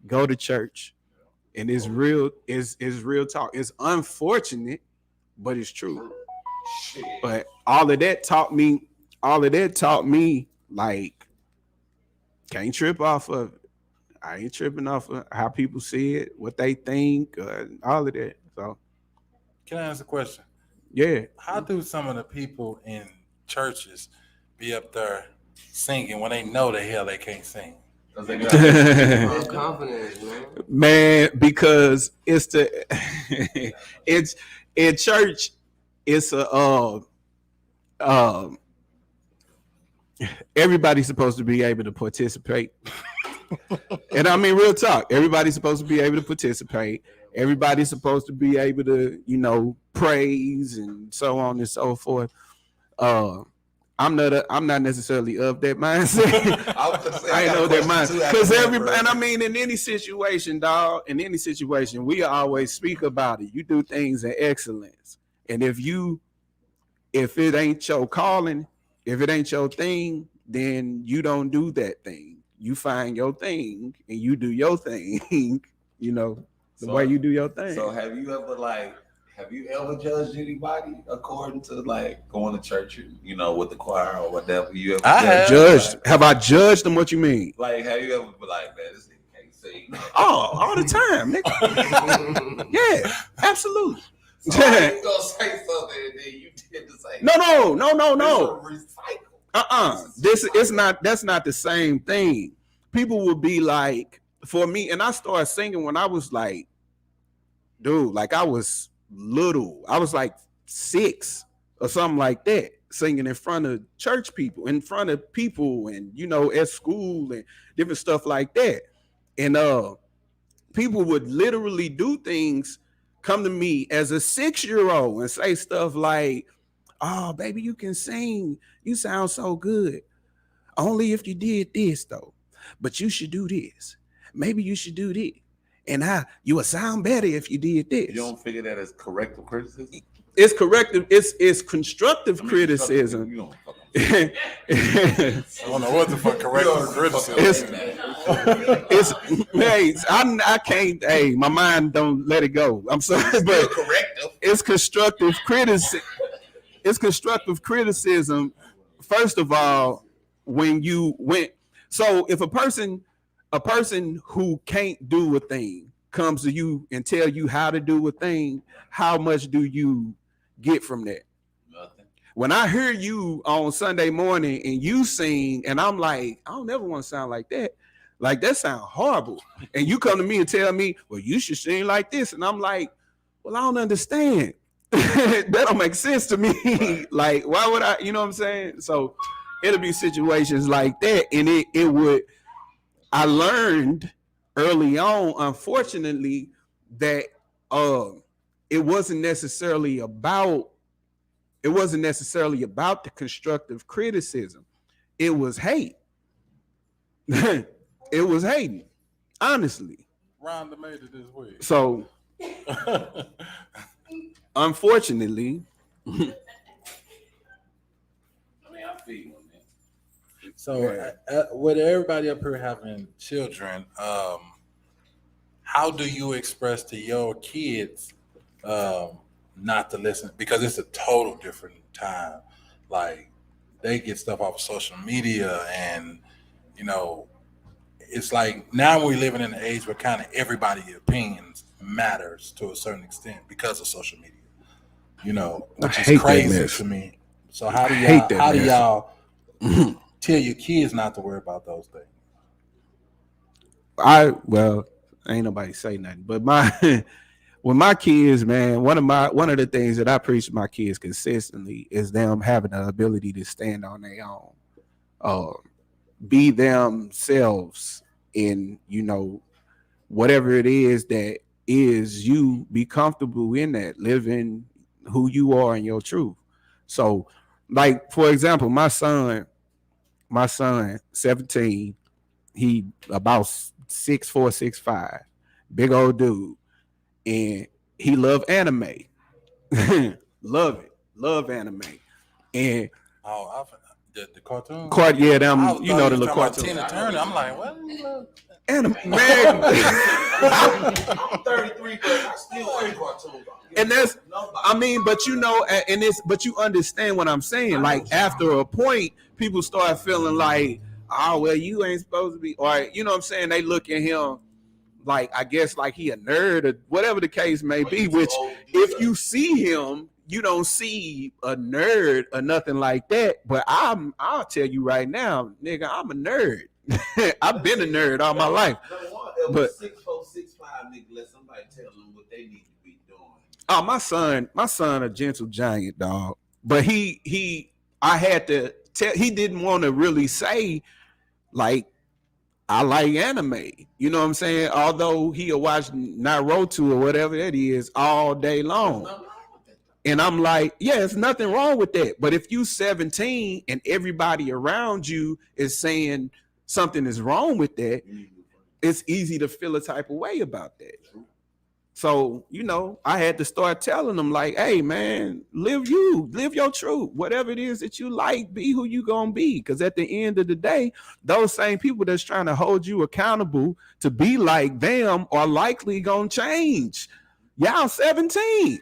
go to church. And it's real, it's real talk. It's unfortunate, but it's true. Shit. But all of that taught me like can't trip off of it. I ain't tripping off of how people see it, what they think, all of that. So, Can I ask a question? yeah. How do some of the people in churches be up there singing when they know the hell they can't sing? Because they got Confidence, man. Man, because it's it's in church, it's everybody's supposed to be able to participate. And I mean, real talk, everybody's supposed to be able to participate. Everybody's supposed to be able to, praise and so on and so forth. I'm not necessarily of that mindset. I ain't know that mindset. Because everybody, and I mean, in any situation, dog, we always speak about it. You do things in excellence. And if it ain't your calling, if it ain't your thing, then you don't do that thing. You find your thing and you do your thing, the way you do your thing. So have you ever judged anybody according to like going to church, with the choir or whatever? You ever judged? Have I judged them? What you mean? Like, have you ever been like, man, this nigga can't sing? Oh, all the time, nigga. Yeah, absolutely. So you gonna say something and then you did the same? No. Recycle. That's not the same thing. People would be like, for me, and I started singing when I was like, dude, like I was little. I was like 6 or something like that, singing in front of church people, in front of people, and at school and different stuff like that. And people would literally do things, come to me as a 6-year-old and say stuff like, "Oh, baby, you can sing. You sound so good. Only if you did this though. But you should do this. Maybe you should do this. And you would sound better if you did this." You don't figure that as corrective criticism? It's corrective. It's constructive criticism. You don't fucking I don't know what the fuck corrective criticism. It's hey, I can't. Hey, my mind don't let it go. I'm sorry, but it's constructive criticism. It's constructive criticism. First of all, so if a person who can't do a thing comes to you and tell you how to do a thing, how much do you get from that? Nothing. When I hear you on Sunday morning and you sing, and I'm like, I don't ever want to sound like that. Like, that sounds horrible. And you come to me and tell me, well, you should sing like this. And I'm like, well, I don't understand. That don't make sense to me. Right. Like, why would I, you know what I'm saying? So it'll be situations like that. And it would, I learned early on, unfortunately, that it wasn't necessarily about the constructive criticism. It was hate. It was hating, honestly. Rhonda made it this way. So, unfortunately, I mean, I feel you, man. So, with everybody up here having children, how do you express to your kids not to listen? Because it's a total different time. Like, they get stuff off of social media, and it's like now we're living in an age where kind of everybody's opinions matters to a certain extent because of social media. Which is crazy to me. So how do y'all tell your kids not to worry about those things? Ain't nobody say nothing, but with my kids, man, one of the things that I preach to my kids consistently is them having the ability to stand on their own, be themselves in whatever it is that is you, be comfortable in that, living who you are and your truth. So, like, for example, my son 17, he about 6'4", 6'5", big old dude, and he love anime. love anime. And the cartoon? Yeah, them, the little cartoon. Tina Turner. I'm like, what? Anime, man. I'm 33, but I still like cartoons. And that's, I mean, but but you understand what I'm saying. Like, after a point, people start feeling like, oh, well, you ain't supposed to be, or you know what I'm saying? They look at him like, I guess, like he a nerd or whatever the case may be, which if you see him, you don't see a nerd or nothing like that. But I'll tell you right now, nigga, I'm a nerd. I've been a nerd all my life. But 6'4", 6'5", nigga, let somebody tell them what they need to be doing. Oh, my son, a gentle giant, dog. But I had to tell, he didn't want to really say, like, I like anime. You know what I'm saying? Although he'll watch Naruto or whatever it is all day long. And I'm like, yeah, there's nothing wrong with that. But if you 17 and everybody around you is saying something is wrong with that, it's easy to feel a type of way about that. So, I had to start telling them, like, hey, man, live your truth. Whatever it is that you like, be who you gonna be. Because at the end of the day, those same people that's trying to hold you accountable to be like them are likely gonna change. Y'all 17.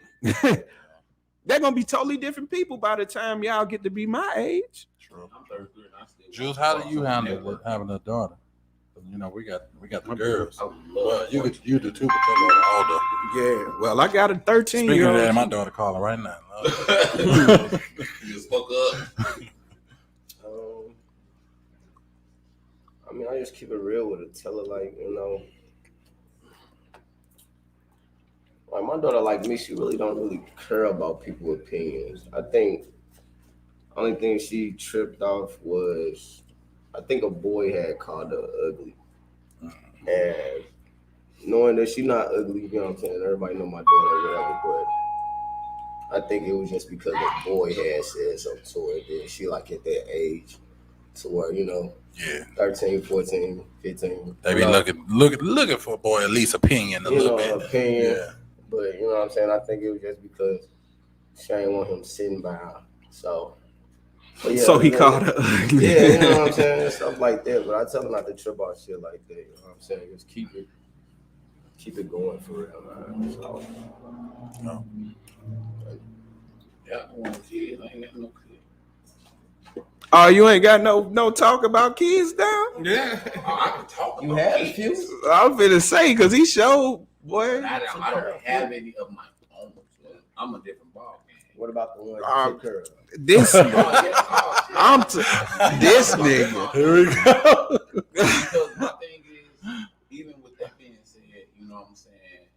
They're gonna be totally different people by the time y'all get to be my age. True. I'm 33 and I still. Jules, how do you handle having a daughter? We got the girls. Well, you do too, but your daughter older. Yeah. Well, I got a 13-year-old. Speaking of that, my daughter calling right now. You spoke up. I mean, I just keep it real with her. Tell her, like, you know, like my daughter, like me, she really don't really care about people's opinions. I think only thing she tripped off was, I think a boy had called her ugly. And knowing that she not ugly, you know what I'm saying? Everybody know my daughter or whatever, but I think it was just because a boy had said something to her that she like at that age to where, you know, 13, 14, 15. They be looking for a boy at least opinion a little bit. Opinion. Yeah. But you know what I'm saying? I think it was just because she ain't want him sitting by her. So yeah, so he called her ugly. Yeah, you know what I'm saying? Stuff like that. But I tell her not to trip out shit like that. You know what I'm saying? Just keep it going for real, man. So, no. Yeah, I want kids. I ain't got no kids. Oh, you ain't got no talk about kids down? Yeah. I can talk you about have a kids. few? I was finna say, because he showed, boy. I don't have any of my own. So I'm a different ball game. What about the ones you take care of? This this nigga. Here we go. Because my thing is, even with that being said, you know what I'm saying?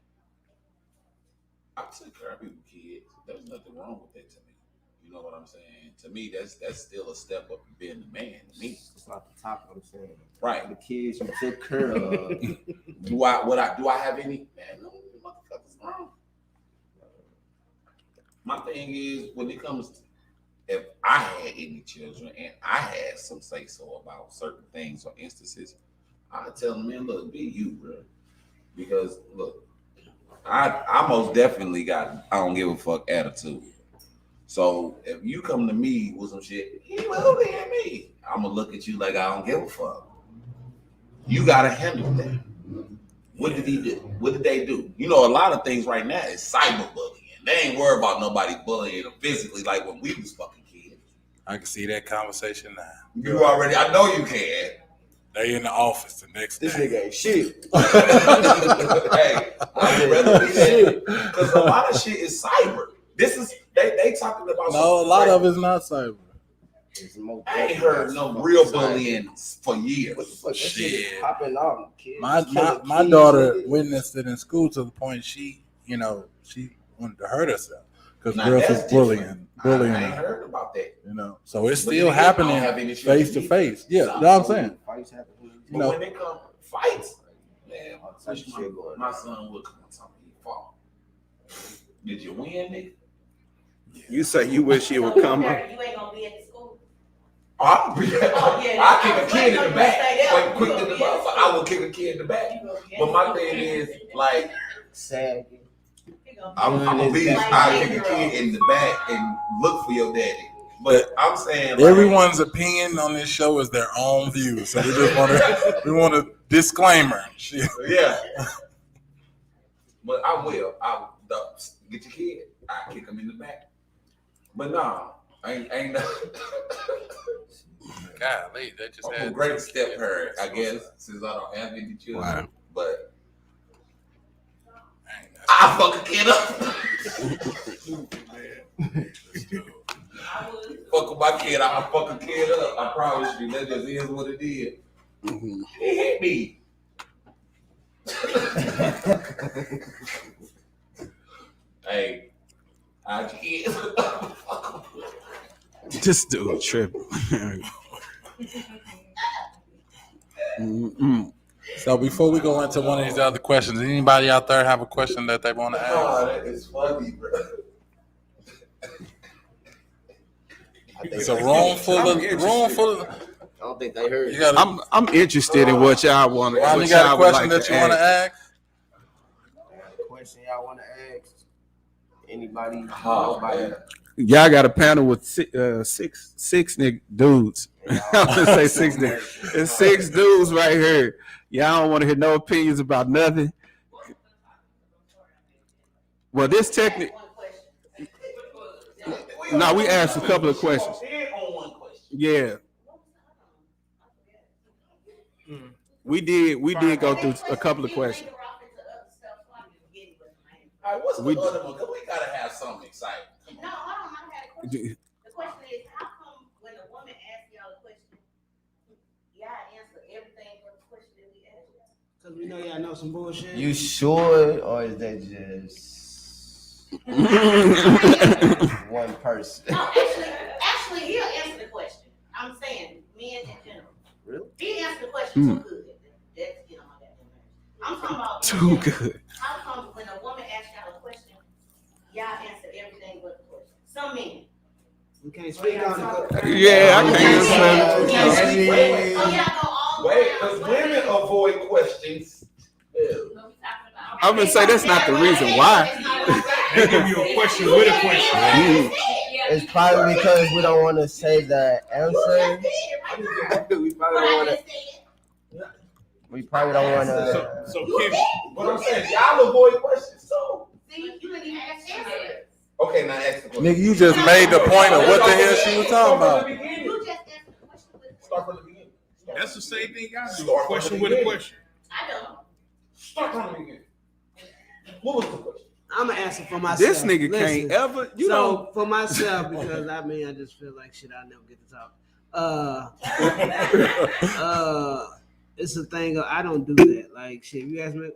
I take care of people's kids. There's nothing wrong with that to me. You know what I'm saying? To me, that's still a step up in being the man. To me, it's not the topic I'm saying. Right. The kids you took care of. do I have any? Man, no motherfuckers wrong. My thing is, when it comes to if I had any children and I had some say so about certain things or instances, I'd tell them, man, look, be you, bro. Because look, I most definitely got I don't give a fuck attitude. So if you come to me with some shit, he will be at me. I'm gonna look at you like I don't give a fuck. You gotta handle that. What did he do? What did they do? You know, a lot of things right now is cyberbullying. They ain't worried about nobody bullying them physically like when we was fucking kids. I can see that conversation now. You already, I know you can. They in the office the next day. This nigga ain't shit. Hey, I'd rather be that because a lot of shit is cyber. This is they talking about. No, a lot of it's not cyber. I ain't heard no real bullying for years. What the fuck? That shit Shit. is popping off, kids. My daughter witnessed it in school to the point she wanted to hurt herself because girls was bullying I ain't her. heard about that. You know, so it's still happening face to face. Yeah, that's what I'm saying. Fights happen. But when they come fights, man, my son would come and tell me he fought. Did you win, nigga? You say you wish he would come up. You ain't gonna be at the school. I'll kick a kid in the back. Quick to the bus. I will kick a kid in the back. But my thing is, like, sagging. I'm gonna be. I kick a kid in the back and look for your daddy. But I'm saying, like, everyone's opinion on this show is their own view. So we want a disclaimer. Yeah. But I will. I'll get your kid. I kick him in the back. But no, ain't no. Golly, they just I'm a great step parent, I guess, since I don't have any children. Wow. But I fuck a kid up. Fuck with my kid, I'll fuck a kid up. I promise you, that just is what it is. He hit me. Hey, how'd you kids? This dude tripping. So before we go into one of these other questions, anybody out there have a question that they want to ask? Oh, that is funny, bro. It's a room full of. I don't think they heard. I'm interested in what y'all want. You got a question that you want to ask? A question y'all want to ask? Anybody? Nobody? Y'all got a panel with six dudes. I'm gonna say 6 niggas. It's 6 dudes right here. Y'all don't want to hear no opinions about nothing. Well, this technique. No, we asked a couple of questions. Yeah. We did go through a couple of questions. All right, what's the other one? Because we gotta have something exciting. No, hold on, I had a question. The question is, how come when a woman asks y'all a question, y'all answer everything Cause we know y'all know some bullshit. You sure, or is that just one person? No, actually, he'll answer the question. I'm saying men in general. Really? He answered the question too good. That's my goddamn nerves. I'm talking about Too good. I'm talking when a woman asks y'all a question, y'all answer everything but the question. Some men. We can't speak on it. Yeah, I can't answer. Wait, So y'all go all wait, around. because women avoid questions. I'm gonna say that's not the reason why. They give you a question with a question. It's probably because we don't want to say the answer. We probably don't want to. So Kim, But I'm saying, y'all avoid questions too. See, you didn't even ask answer. Okay, now ask the question. Nigga, you just made the point of what the hell she was talking about. You just answered the question with a Start from the beginning. that's the same thing I do. Start Question from the with a beginning. question. I don't. Start from the beginning. What was the question? I'm gonna answer for myself. This nigga Listen, can't ever. You so know. for myself, because I just feel like shit. I never get to talk. It's a thing. I don't do that. Like shit. If you ask me,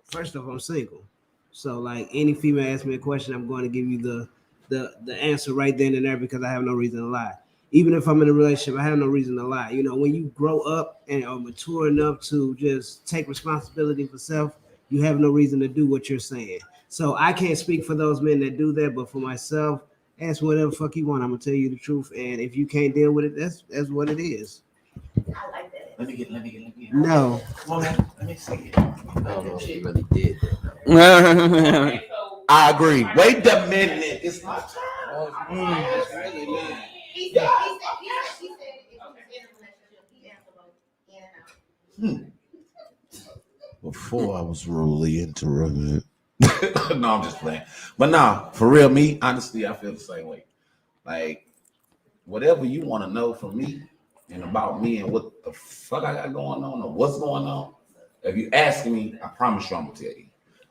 first off, I'm single. So like any female asks me a question, I'm going to give you the answer right then and there because I have no reason to lie. Even if I'm in a relationship, I have no reason to lie. You know, when you grow up and are mature enough to just take responsibility for self, you have no reason to do what you're saying. So I can't speak for those men that do that, but for myself, ask whatever fuck you want. I'm gonna tell you the truth, and if you can't deal with it, that's what it is. I like that. Let me get. No. Come on, man. Let me see it. I don't know if he really did that. Yeah, I agree. Wait a minute. It's my turn. It's really not. He said, yeah, she said if he was in a relationship, he answered both in and out. Before I was rudely interrupted. No, I'm just playing. But nah, for real, me, honestly, I feel the same way. Like, whatever you want to know from me and about me and what the fuck I got going on or what's going on, if you ask me, I promise you I'm going to tell you.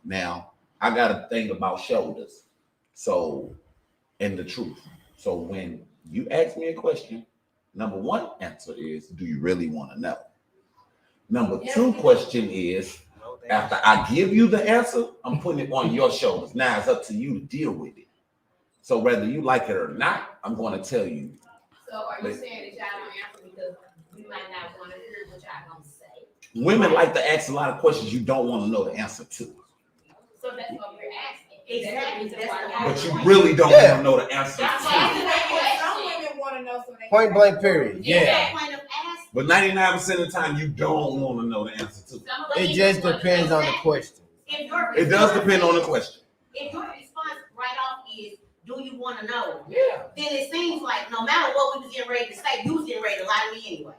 Now, I got a thing about shoulders. So, and the truth. So when you ask me a question, number one answer is, do you really want to know? Number two question is, after I give you the answer, I'm putting it on your shoulders. Now it's up to you to deal with it. So whether you like it or not, I'm going to tell you. So are you saying that y'all don't answer because we might not want to hear what y'all gonna say? Women like to ask a lot of questions you don't want to know the answer to. So that's what we're asking. Exactly. But you really don't want to know the answer That's to. why Some women want to know so they Point blank period. Yeah. Point of asking. But 99% of the time, you don't want to know the answer to. It just depends on the question. It does depend on the question. If your response right off is, do you want to know? Yeah. Then it seems like no matter what we was getting ready to say, you was getting ready to lie to me anyway.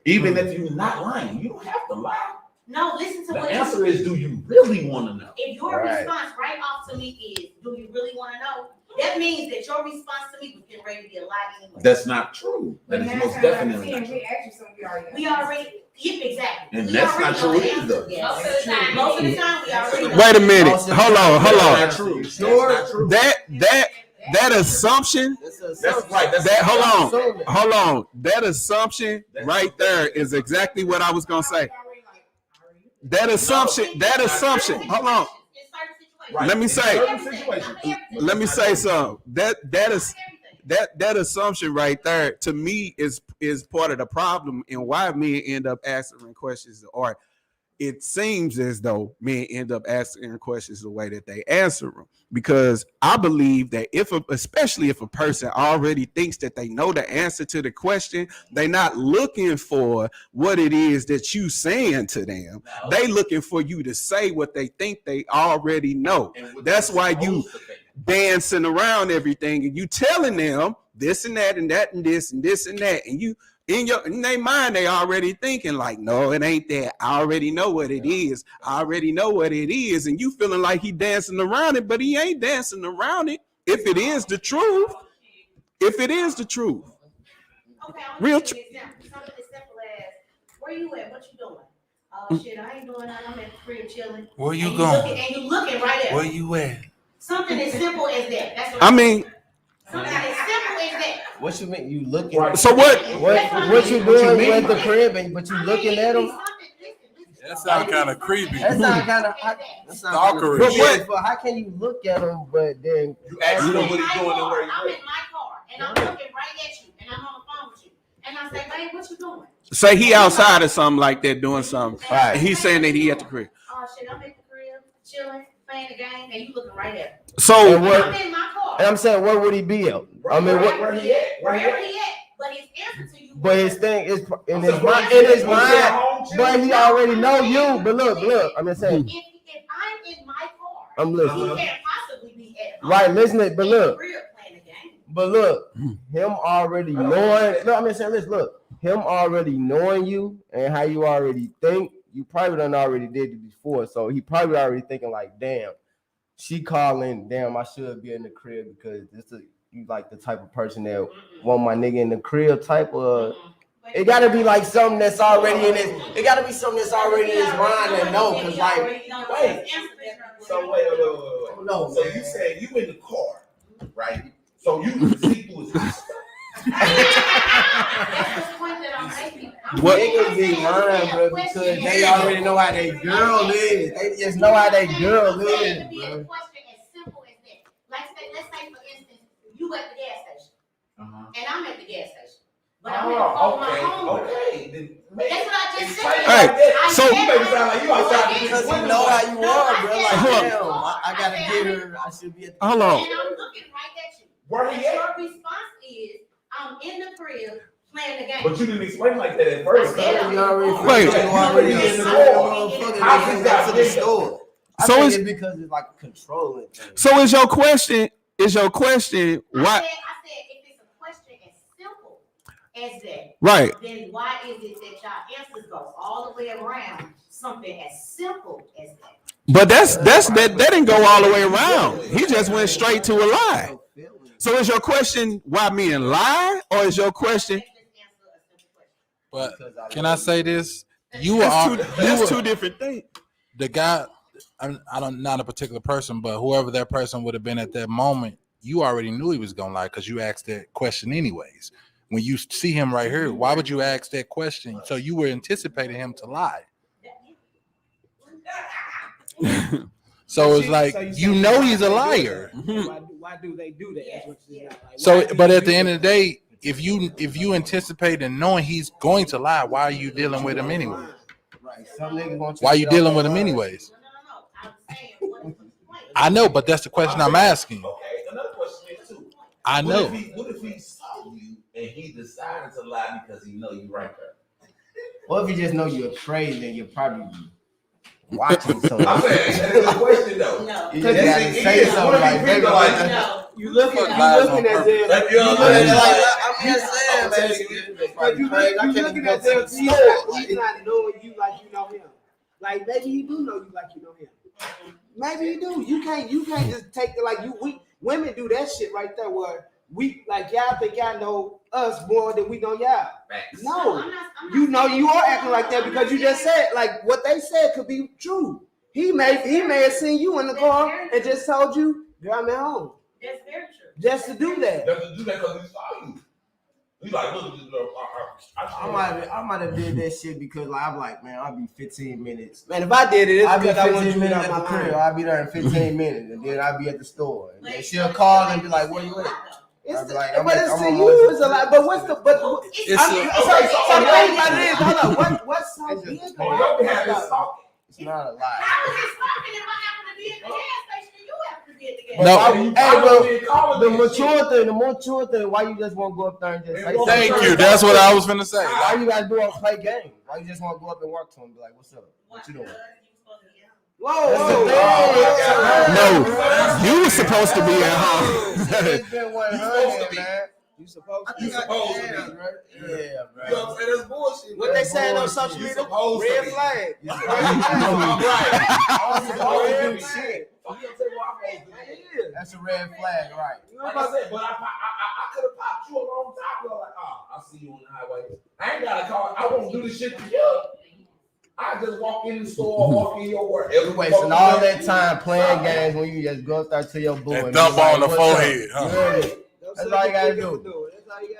Even if you're not lying, you don't have to lie. No, listen to The what answer is, do you really want to know? If your response right off to me is, do you really want to know? That means that your response to me was getting ready to be a lie anyway. That's not true. That is most definitely not true. We asked you something We already, yeah, exactly. And We that's already not know true the answer. either. Yes. Most Most of the time, we already know. wait a minute. Hold on. That's not true. That's not true. That assumption. That's right. That's That hold on. That assumption right there is exactly what I was gonna say. That assumption. Hold on. right. Let me In say- certain situations. Let me say something. That assumption right there to me is part of the problem and why men end up answering questions, or it seems as though men end up asking questions the way that they answer them. Because I believe that especially if a person already thinks that they know the answer to the question, they're not looking for what it is that you saying to them. No. They looking for you to say what they think they already know. That's why you dancing around everything and you telling them this and that and that and this and this and that, and you in their mind they already thinking like, no, it ain't that. I already know what it is. I already know what it is, and you feeling like he dancing around it, but he ain't dancing around it. If it is the truth, Okay, Real Something as simple as, where you at? What you doing? Oh shit, I ain't doing nothing. I'm at the crib chilling. Where you And going? And you looking right at Where me. you at? Something as simple as that. That's what I mean, something as simple as that. What you mean? You looking? Right. so what? What you doing with the crib? But you looking at him? That sounds kind of creepy. That sounds kind of Stalkerish. But what? But how can you look at him, but then You actually know what he's doing and where I'm he's in my car and I'm looking right at you and I'm on the phone with you. And I say, babe, what you doing? Say he outside or something like that doing something. Right. He's saying that he at the crib. Oh shit, I'm at the crib, chilling, playing the game, and you looking right at me. So And And what? I'm in my car. And I'm saying, where would he be at? I mean, what? Where he at? Wherever he at. But his answer to you. But his thing is in his So mind. where In his he mind. at home But he already know you. But look. I'm just saying. If I'm in my car, I'm he listening. can't possibly be at home. Right, listen. But In the look. crib playing the game. But look. Him already knowing. Look, I'm just saying this. Look. Him already knowing you and how you already think. You probably done already did it before. So he probably already thinking like, damn. She calling. Damn, I should be in the crib because you like the type of person that want my nigga in the crib type of. It gotta be like something that's already in his. It gotta be something that's already in his mind and know, cause like, Wait. So wait. no. So you said you in the car, right? So you can see through his eyes. That's the point that I'm making. What? Niggas be lying, bro, because they already know how they girl is. They just know how they girl is, It could be a bro. question as simple as that. Like, let's say for instance, you at the gas station, and I'm at the gas station, but I'm in the phone with my homeboy. Okay. That's what I just said. Hey, so- you make it sound like you outside Because the he know how you are, bro. Like, Hold on. damn, I gotta get her. I should be at the. Hold on. And I'm looking right at you. Where he at? Your response is, I'm in the crib playing the game. But you didn't explain like that at first. I said, You already Wait. you already You in the already store. How Motherfucker, is they that got to the store. I So think it's- it's because it's like controlling thing. So is your question why? I said, if it's a question as simple as that, Right. then why is it that y'all answers go all the way around something as simple as that? But that didn't go all the way around. He just went straight to a lie. So is your question why me and lie, or is your question? But can I say this? You That's are two different things. the guy. I don't not a particular person, but whoever that person would have been at that moment, you already knew he was gonna lie because you asked that question anyways. When you see him right here, why would you ask that question? So you were anticipating him to lie. So it's like you know he's a liar. Why do they do that? That's what you know. Like, So, why do but you at the do end that? of the day, if you anticipate and knowing he's going to lie, why are you dealing with him anyway? Right. Some niggas want Why are you dealing with him anyways? No. I'm saying, what is the point? I know, but that's the question I'm asking. Okay, another question is too. I know. What if he saw you and he decided to lie because he know you right there? What if you just know you're crazy and you're probably watching something? I'm saying that's a question though. No. You just gotta say something like, baby, No. You looking Fuck lies on at them. Like, you know what I'm saying? I'm just saying, baby. But you looking at them. He's not knowing you like you know him. Like maybe he do know you like you know him. Maybe you do. You can't just take it like you. We women do that shit right there where we like y'all think y'all know us more than we know y'all. Facts. No, I'm not you know you are acting like that I'm because not you just saying- said like what they said could be true. He may have seen you in the car and just told you, "Girl, I'm at home," That's very true. just to do that. Doesn't do that because he saw you. He's like, look at this girl. I might have did that shit because like I'm like, man, I'll be 15 minutes. Man, if I did it, it's I'll be because I want 15 you minutes out at my the crib. mind. I'll be there in 15 minutes, and then I'll be at the store. And then she'll call and be like, "Where you at?" It's I'll be like, but it's I'm to on you my- is a lot. But what's the but? It's I'm, a- so think about it is. Hold on. What's so It's big just- Oh, y'all be having about stalking. It's not a lie. How is it stalking if I happen to be at the gas station and you happen to be at the gas No. station? The mature thing, why you just want to go up there and just say something? Thank you. That's what I was finna say. Why you gotta do all play games? Why you just want to go up and work to him and be like, "What's up? What you doing?" Whoa, That's the whoa, thing. No, you were supposed to be at home. It's been 100, man. You supposed to. You supposed to be. Yeah, bro. You know what I'm saying? That's bullshit. What they saying on social You media? supposed to Red be. flag. I'm supposed to do shit. So you gonna say, well, I'm supposed to be. That's a red flag, right? Like I said, but I could have popped you a long time ago. Like, oh, I'll see you on the highway. I ain't gotta call. I won't do this shit to you. I just walk in the store, walk in your work. You wasting all that time playing games when you just go up there to your boo And be dump like, on the "What's forehead, up?" huh? Yeah. That's all you gotta do.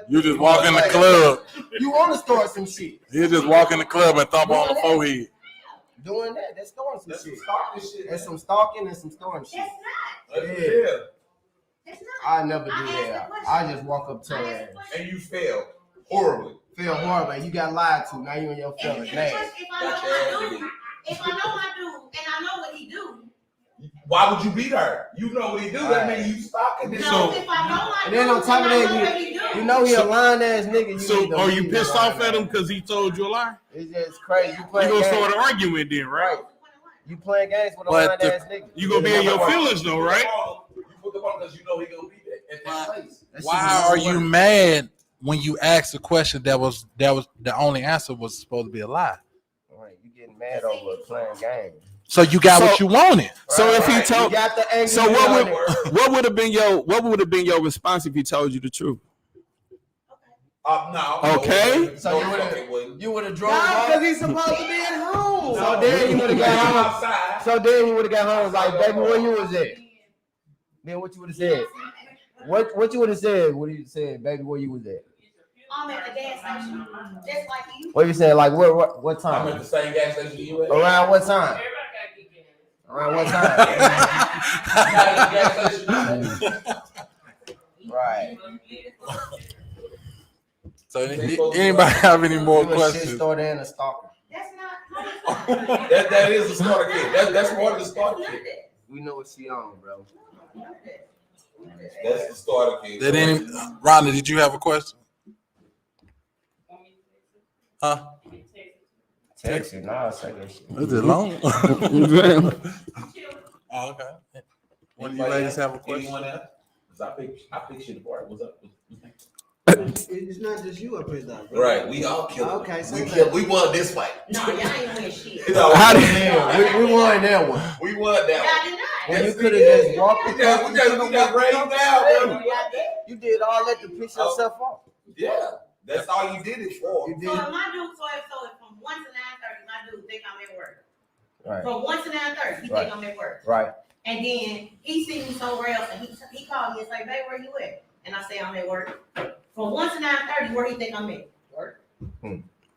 You just walk in the club. You want to start some shit. You just walk in the club and thump on the forehead. doing that. That's storing some That's some shit. stalking shit. That's some stalking and some storing shit. That's not. Yeah. That's not. I never do I asked that. the question. I just walk up to I her asked the and question. And you failed horribly. feel horrible. You got lied to. Now you and your feelings mad. If I know my dude, and I know what he do. Why would you beat her? You know what he do. That means you stalking this. No, if I know my And then on top of that, you know he a lying ass nigga. So are you pissed off at him because he told you a lie? It's just crazy. You You playing gonna games. start an argument then, right? Right. You playing games with a But lying ass nigga. You gonna be in your feelings though, right? You put the ball because you know he gonna be there at that place. Why are you mad when you asked a question that was the only answer was supposed to be a lie? Right. You getting mad over playing games. So you got what you wanted. So if he You told, got the angry so what would have been your response if he told you the truth? No. Okay. So you would have drove home because he's supposed to be at home. So then you would have got home. outside. So then you would have got home like, baby, where you was at? Then what you would have said? What you would have said? What you said, baby, where you was at? I'm at the gas station, just like you. What you saying? Like what I'm time? at the same gas station you at. Around what time? Around what time? Right. So anybody have any more You a shit questions? starter and a stalker. That's not. That is a starter kit. That's part of the starter kit. We know what she on, bro. That's the starter kit. Did any Rhonda, did you have a question? Huh? Text you. Nah, say that shit. Is it long? Oh, okay. One of you ladies have a question? Anyone else? 'Cause I picked shit apart. What's up? It's not just you up here, though. Bro. Right, we all killed. Okay, so We won this fight. No, y'all ain't win shit. How did we won that one? We won that Y'all did not. When you could have just walked one. it We just raised down, bro. You did all that to piss yourself off. Yeah, that's all you did it for. You So did. if my dude, so if from 1 to 9:30, my dude think I'm at work. Right. From 1 to 9:30, he Right. think I'm at work. Right. And then he see me somewhere else, and he called me and say, "Babe, where you at?" And I say, "I'm at work." From 1 to 9:30, where he think I'm at work.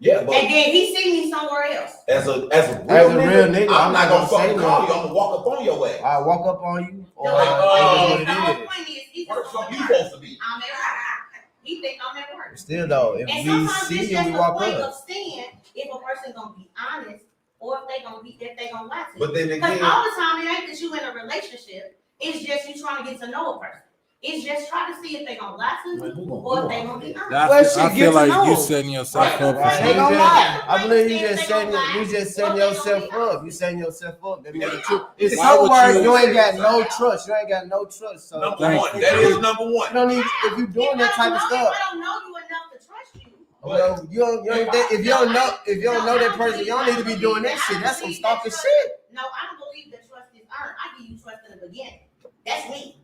Yeah, but And then he see me somewhere else. as a real nigga, I'm not gonna say fucking call nothing. you. I'm gonna walk up on your way. I walk up on you, or No, like, it the is what it whole is. point is, he Where just the fuck I'm you at work. supposed to be? I'm at work. He think I'm at work. Still though, if And we sometimes see it's you, just we a walk point up. of seeing if a person gonna be honest or if they gonna lie to you. But then Because again, all the time it ain't that you in a relationship. It's just you trying to get to know a person. It's just trying to see if they gonna lie to you or if they gonna be honest. Well, shit, I get feel to like know you him. setting yourself Right. up. Right. For Ain't gonna Yeah. lie. I believe you They just gonna setting lie. you just Well, setting they yourself gonna be up. You setting yourself up. That means the Yeah. truth. It's Why so would words you- you ain't got no trust. You ain't got no trust. So number Thank one. you. That is number you one. don't need if you doing that type of stuff. If I don't know you enough to trust you. Well, you don't if you don't know that person, you don't need to be doing that shit. That's some stalker shit. No, I don't believe that trust is earned. I give you trust in the beginning. That's me.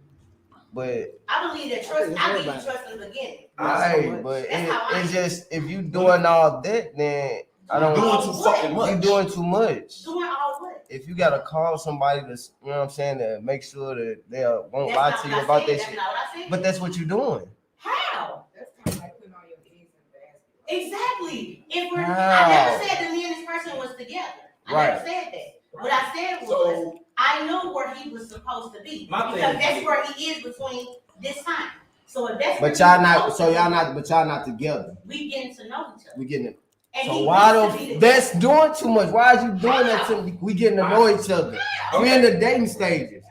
But I believe that trust. I give you trust in the beginning. right, but That's how I it's just if you doing all that, then I don't. Doing too fucking much. You doing too much. Doing all what? If you gotta call somebody to, you know what I'm saying, to make sure that they won't That's lie not to what you I about said. that That's shit. not what I said. But that's what you're doing. How? That's kind of like putting all your eggs in the basket. Exactly. If we're, How? I never said that me and this person was together. I Right. never said that. What I said was So I knew where he was supposed to be My because thing- that's where he is between this time. So if that's where But he y'all was not. supposed So to y'all be, not. But y'all not together. we getting to know each other. We getting it. And So he why needs to be don't? the- That's doing too much. Why is you doing that to me? We getting to know each other. We in the dating stages.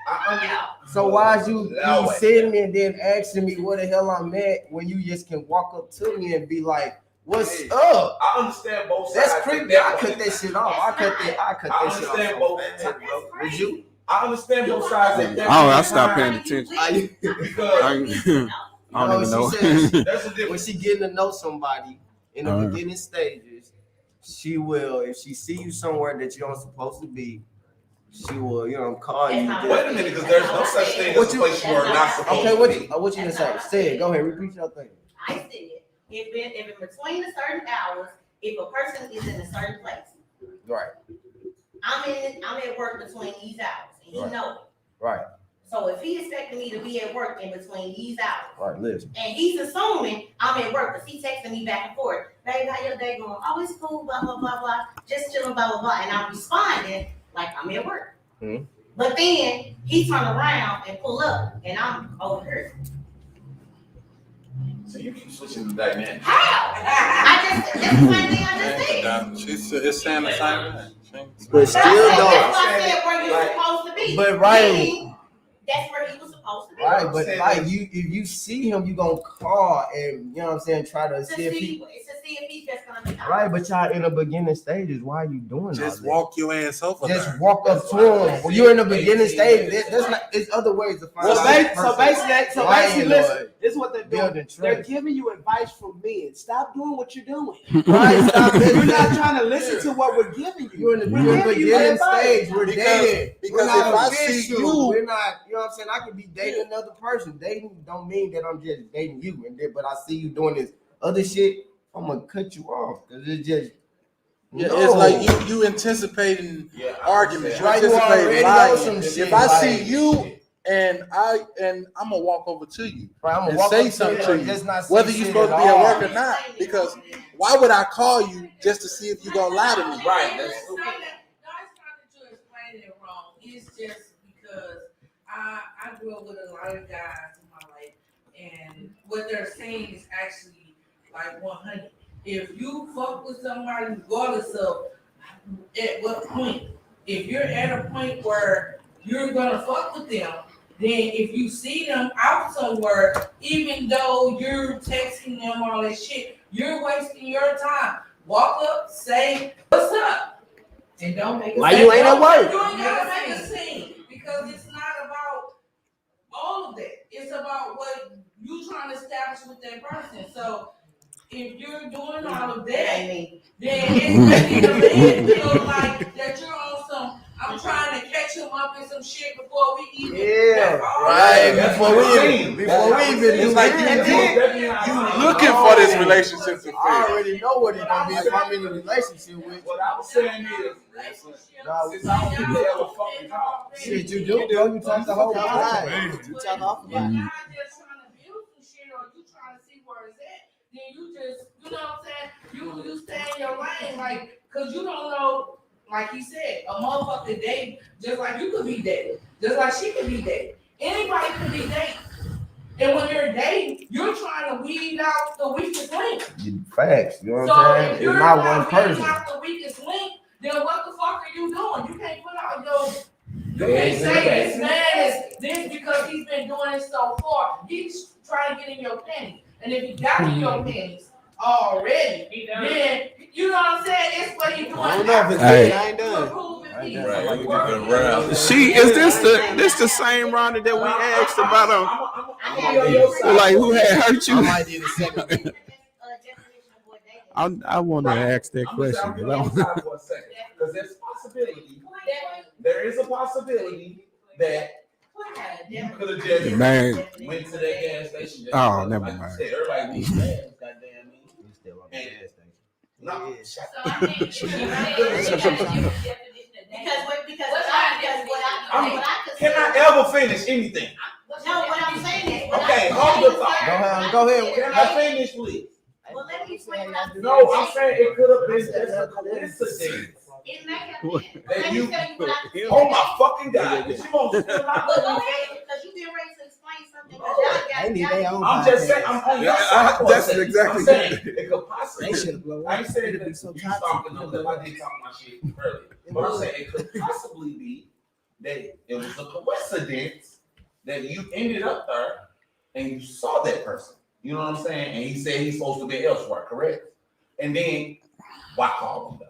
So why is you sitting me and then asking me where the hell I'm at when you just can walk up to me and be like, "What's up?" I understand both sides. That's creepy. I cut that shit off. I cut that I shit off. understand so both fast, sides. bro. Would you? I understand both sides. At that Oh, I point stopped in paying time, attention. because I don't even know. She says that's a when difference. she getting to know somebody in the Alright. beginning stages, she will, if she see you somewhere that you aren't supposed to be, she will, call you. That's not Wait a minute, because there's no such thing as What a you- place you are not supposed Okay, to what be. you gonna say? Say it. Go ahead. Repeat your thing. I said if in between a certain hours, if a person is in a certain place, Right. I'm at work between these hours, and he Right. know it. Right. So if he expecting me to be at work in between these hours, Right, listen. and he's assuming I'm at work because he texting me back and forth, babe, how your day going? Oh, it's cool, blah, blah, blah, blah, just chilling, blah, blah, blah. And I'm responding like I'm at work. Mm-hmm. But then he turn around and pull up, and I'm over here. So you keep switching the dynamic. How? That's the same thing I just said. She's saying the same thing. But still That's though. why I said where you're supposed to be. But right. Meaning, that's where he was supposed to be. Right, but like if you see him, you gonna call and you know what I'm saying, try to see if he. To see if he's just gonna be Right, but y'all in the beginning stages. Why are you doing that? Just walk your ass over Just there. walk up to him. When you're in the beginning stage, there's not. There's other ways to find. So basically, listen. This is what they're doing. Building They're trust. giving you advice from men. Stop doing what you're doing. Right, stop You're not trying to listen to what we're giving you. You're in the We're giving you beginning advice. stage. We're dating. Because We're not if I see official. you- We're not. You know what I'm saying? I could be dating another person. Dating don't mean that I'm just dating you. And then, but I see you doing this other shit. I'm gonna cut you off because it's just. Yeah, no. it's like you anticipating arguments. You Right, you already anticipating know lying. some shit, If I see like- you and I'm gonna walk over to you Right, I'm gonna and walk say up something you to and you, just not say whether you're shit supposed to at be at all. work or not. Because why would I call you just to see if you're gonna lie to me? Right, that's It's stupid. not that you explain it wrong. It's just because I grew up with a lot of guys in my life, and what they're saying is actually like 100. If you fuck with somebody, regardless of at what point, if you're at a point where you're gonna fuck with them, then if you see them out somewhere, even though you're texting them all that shit, you're wasting your time. Walk up, say, "What's up?" And don't make a Why you ain't at work? You ain't gotta make a scene because it's not about all of that. It's about what you trying to establish with that person. So if you're doing all of that, then it's making the man feel like that you're on some. I'm trying to catch him up in some shit before we even. Yeah, that's all right. that is. Before we even It's do like anything, you looking for this relationship to I fail. already know what it's gonna be if I'm in a relationship with. What I was saying is, Nah, since I don't really ever fucking talk, shit, you do, bro. You talk the whole time. You talk off If about it. you're not just trying to build some shit or you trying to see where it's at, then you just, you know what I'm saying? You stay in your lane, like, cause you don't know, like he said, a motherfucker date, just like you could be dating, just like she could be dating. Anybody could be dating. And when you're dating, you're trying to weed out the weakest link. Facts, you know what So I'm saying? if It's you're not not one weeding person. out the weakest link, then what the fuck are you doing? You can't put out you can't say this man is this because he's been doing it so far. He's trying to get in your panties. And if he got in your panties already, then you know what I'm saying? It's what he's doing. I don't know if it's Hey. good. I ain't done. right, you get around. She is this the same Rhonda that we asked about like who had hurt I you? might need a second. I want to ask that question. I'm Cause I want- for a second, because there's a possibility. There is a possibility that you could have just Man. went to that gas station. Just Oh, because, never like you mind. said, everybody needs gas, goddamn me. No, shut So I think because Can I ever finish anything? No, what I'm saying is. Okay, hold the thought. Go ahead. Can I finish, please? Well, let me explain what I'm No, I'm saying it could have been just a coincidence. It may have been. That Let you- me tell you what I can Oh my fucking God! Did you want to steal my But go money? ahead, because you've been ready to explain something. 'Cause y'all They need their own I'm just saying, I'm on your side. for a that's second. exactly I'm saying it could They possibly. should have blown I ain't saying It'd that be so you toxic. talking no because I did talk my shit earlier. But I'm saying it could possibly be that it was a coincidence that you ended up there and you saw that person. You know what I'm saying? And he said he's supposed to be elsewhere, correct? And then why call him though?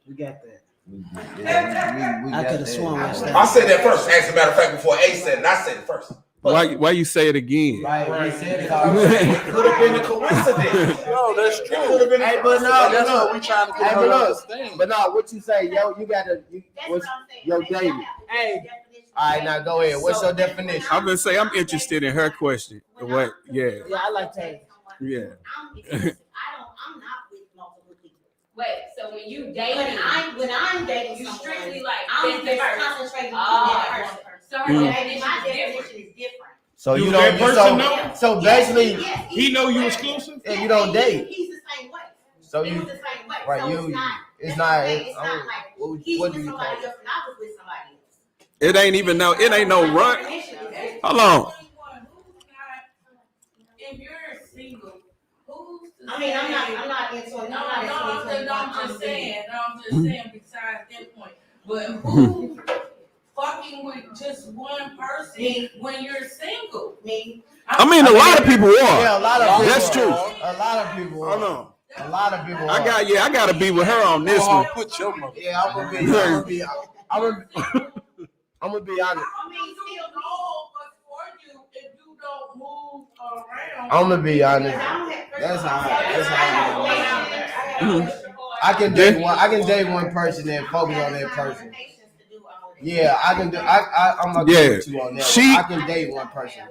We got that. We I got could have that. sworn I I said that first. As a matter of fact, before A said it, I said it first. why you say it again? Right, we said it I'm already. saying it could have been a coincidence. No, that's It true. could have been a Hey, but no, coincidence. That's what we trying to Hey, get but her to look, understand. but no, what you say, yo? You gotta. That's What's, what I'm saying. yo, Maybe I David. have to Hey. definition. all right, now go ahead. What's your definition? I'm gonna say I'm interested in her question. What? Yeah. Yeah, I like that. Yeah. I'm not with multiple people. wait, so when you When dating, I'm dating you someone, strictly like I'm this just person. concentrating on that person. So My definition is different. So You you that don't. person know? So basically, Yes, He know you exclusive? yeah, you don't date. He's the same way. So It you was the same way. right. So You. it's It's not. not. It's not like he's What with do you call somebody it? else and I was with somebody else. It ain't even no. It ain't no run. Hold on. If you're single, who's to I mean, I'm say- not into it. No, I'm just saying. Besides that point, but Mm-hmm. who fucking with just one person Me. when you're single? Me. I mean, a lot of people are. Yeah, a lot of people. That's true. A lot of people. Hold on. A lot of people. I gotta be with her on this one. Put your mother. Yeah, I'm gonna be honest. I mean, still know what's for you if you don't move around. I'm gonna be honest. That's how I can date one. I can date one person and focus on that person. Yeah, I can do. I'm not Yeah. with you on that. She- I can date one person.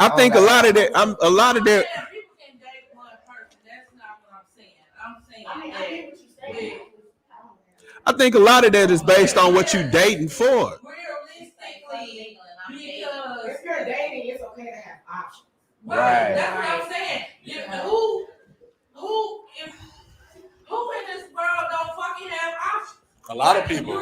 I think a lot of that. A lot of that. Yeah, people can date one person. That's not what I'm saying. I'm saying that I think a lot of that is based on what you dating for. realistically, because If you're dating, it's okay to have options. right, that's what I'm saying. Who in this world don't fucking have options? A lot of people. I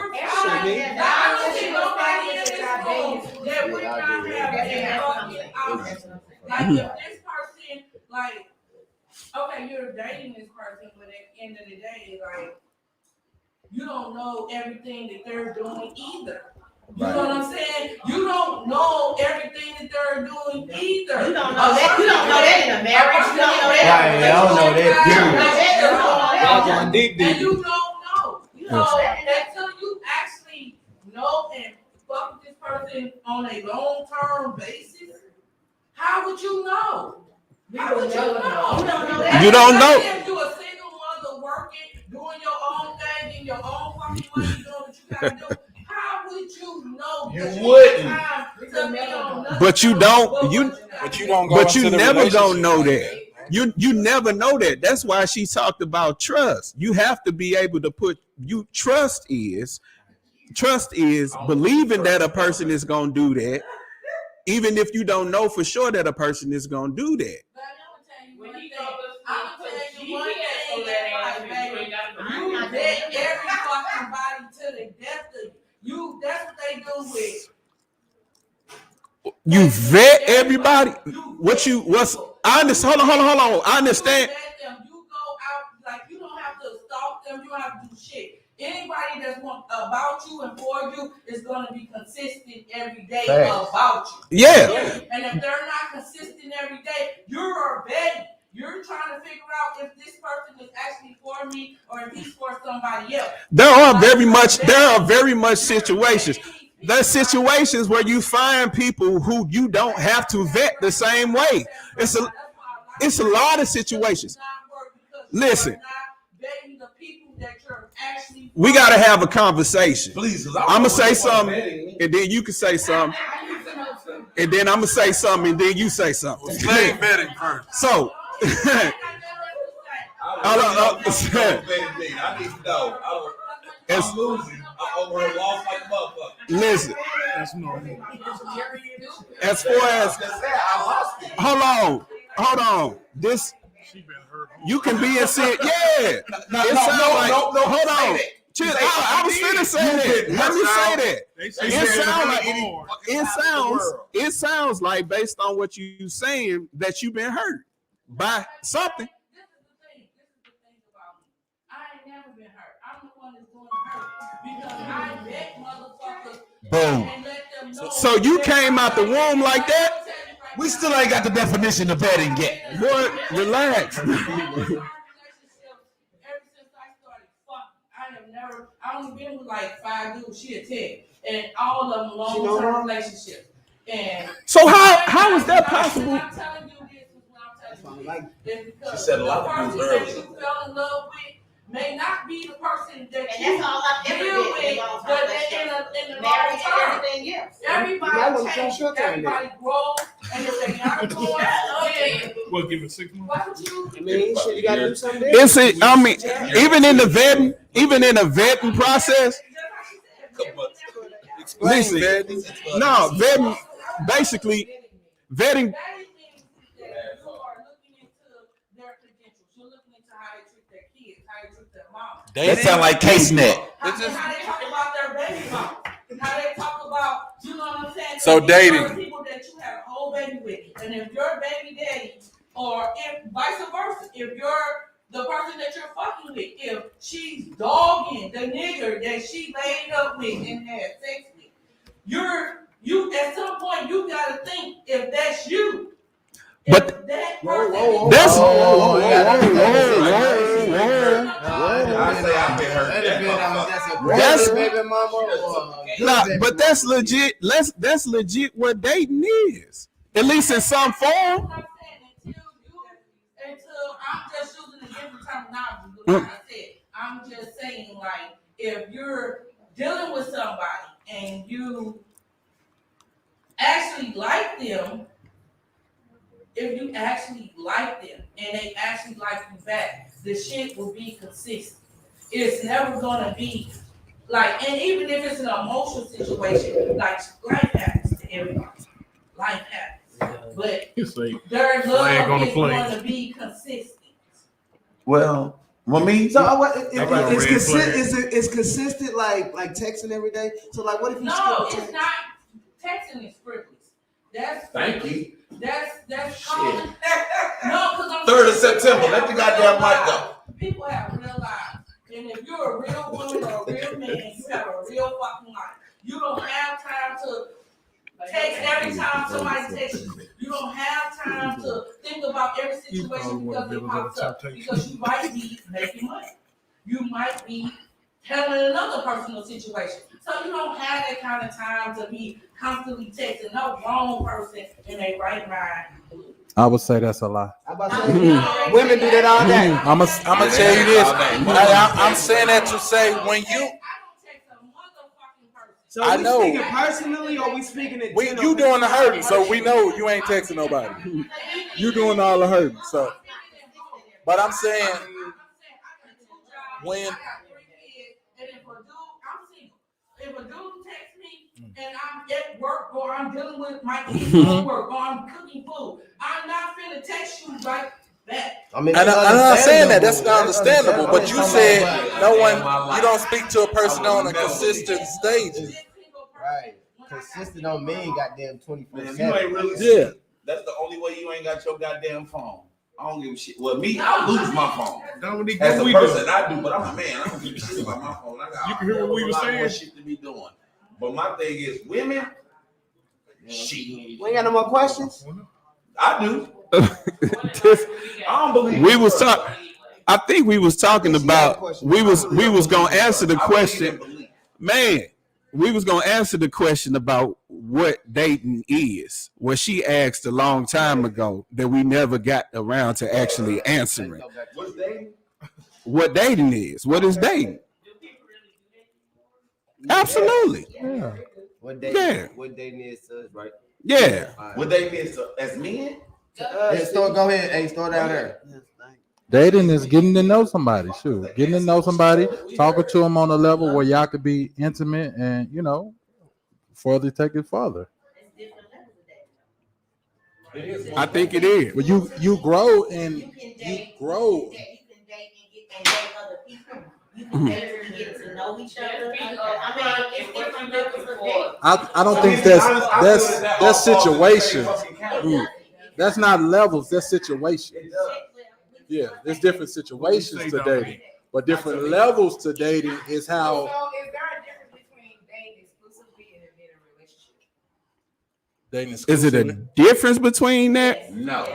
don't see nobody in this room that would not have a fucking option. Like if this person, like, okay, you're dating this person, but at the end of the day, like, you don't know everything that they're doing either. You know what I'm saying? You don't know everything that they're doing either. You don't know that. You don't know that in a marriage. You don't know that. Right, I don't know that. And you don't know. You know, until you actually know and fuck with this person on a long-term basis, how would you know? How would you know? You don't know that. You don't know. If you're a single mother working, doing your own thing, in your own fucking money, doing what you gotta do, how would you know? You wouldn't. Time to be on nothing But you don't. but You. what got But you do. don't go But you into the never gonna relationship know like that. You never know that. That's why she talked about trust. You have to be able to put you trust is believing that a person is gonna do that, even if you don't know for sure that a person is gonna do that. But I'm gonna tell you one thing, like, baby, you vet every fucking body to the death of you. That's what they do with. You vet everybody. I understand. Hold on. I understand. You go out, like, you don't have to stalk them. You don't have to do shit. Anybody that's about you and for you is going to be consistent every day about you. Yeah. And if they're not consistent every day, you're vetting. You're trying to figure out if this person is actually for me or if he's for somebody else. There are very much situations. There's situations where you find people who you don't have to vet the same way. It's a lot of situations. Listen, we got to have a conversation. Please, I'm gonna say something, and then you can say something, and then I'm gonna say something, and then you say something. Explain vetting first. So, I need to know. I'm losing. I'm over here lost like a motherfucker. listen, That's normal. as far as hold on, this She been hurt. you can be in sin. Yeah, hold on. Chill. I was finna say that. Let me say that. They say It sounds like based on what you saying that you've been hurt by something. This is the thing about me. I ain't never been hurt. I'm the one that's doing the hurt because I vet motherfuckers. Boom. And let them know. So you came out the womb like that? We still ain't got the definition of vetting yet. Boy, relax. Ever since I started fucking, I only been with like 5 dudes. She a 10, and all of them long-term relationships. And So how is that possible? I'm telling you this is what I'm telling you. It's because She said a lot the of person things that earlier. you fell in love with may not be the person that And you that's all I've ever deal been with, in long-term but relationships. in the long Marriage and term. everything else. Everybody changes, everybody grows, and if they not growing, then What, give it 6 months? why would you? I mean, shit, you gotta do something. It's it. I mean, even in the vetting process, Listen, no, vetting, basically, vetting. You are looking into their credentials. You're looking into how they treat their kids, how they treat their mom. That sound like CaseNet. How they talk about their baby mom. How they talk about, you know what I'm saying? So dating. People that you have a whole baby with. And if your baby daddy, or if vice versa, if you're the person that you're fucking with, if she's dogging the nigger that she laid up with and had sex with, you at some point you gotta think if that's you. But That that's but that's legit. That's legit what dating is, at least in some form. Until I'm just using a different terminology, but like I said, I'm just saying, like, if you're dealing with somebody and you actually like them, if you actually like them and they actually like you back, the shit will be consistent. It's never gonna be like, and even if it's an emotional situation, like life happens to everybody. Life happens. But their love is going to be consistent. Well, me. So it's consistent like texting every day. So like, what if you No, it's not. Texting is frivolous. That's Thank you. That's calling. No, because I'm 3rd of September. Let the goddamn mic go. People have real lives, and if you're a real woman or a real man, you have a real fucking life. You don't have time to text every time somebody texts you. You don't have time to think about every situation because it pops up. Because you might be making money. You might be telling another personal situation. So you don't have that kind of time to be constantly texting no wrong person in a right mind. I would say that's a lie. Women do that all day. I'm gonna tell you this. I'm saying that to say when you. So I we know. speaking personally, or we speaking in general? You doing the hurting, so we know you ain't texting nobody. You doing all the hurting, so. But I'm saying when. If a dude texts me and I'm at work or I'm dealing with my kids at work or I'm cooking food, I'm not finna text you right back. I mean, And I'm not saying that. That's not understandable. But you said no one. You don't speak to a person on a consistent stage. Right. Consistent don't mean goddamn 24/7. You ain't really. Yeah. That's the only way you ain't got your goddamn phone. I don't give a shit. Well, me, I lose my phone. As a person, I do, but I'm a man. I don't give a shit about my phone. I got You can hear what we were saying. more shit to be doing. But my thing is, women, shit. We ain't got no more questions. I do. I don't believe We was talking. I think we was talking about. We was gonna answer the question, man. We was gonna answer the question about what dating is. What she asked a long time ago that we never got around to actually answering. What's dating? What dating is? What is dating? Absolutely. Yeah. What dating is to us, right? Yeah. What dating is as men? Hey, go ahead. Hey, start down there. Dating is getting to know somebody. Shoot, getting to know somebody, talking to them on a level where y'all could be intimate and further take it further. I think it is. Well, you grow and you grow. You can date and date other people. You can date and get to know each other. I mean, it's different levels of dating. I don't think that's situation. That's not levels. That's situation. Yeah, there's different situations to dating, but different levels to dating is how. So is there a difference between dating exclusively and being in a relationship? Dating Is it a difference between that? No.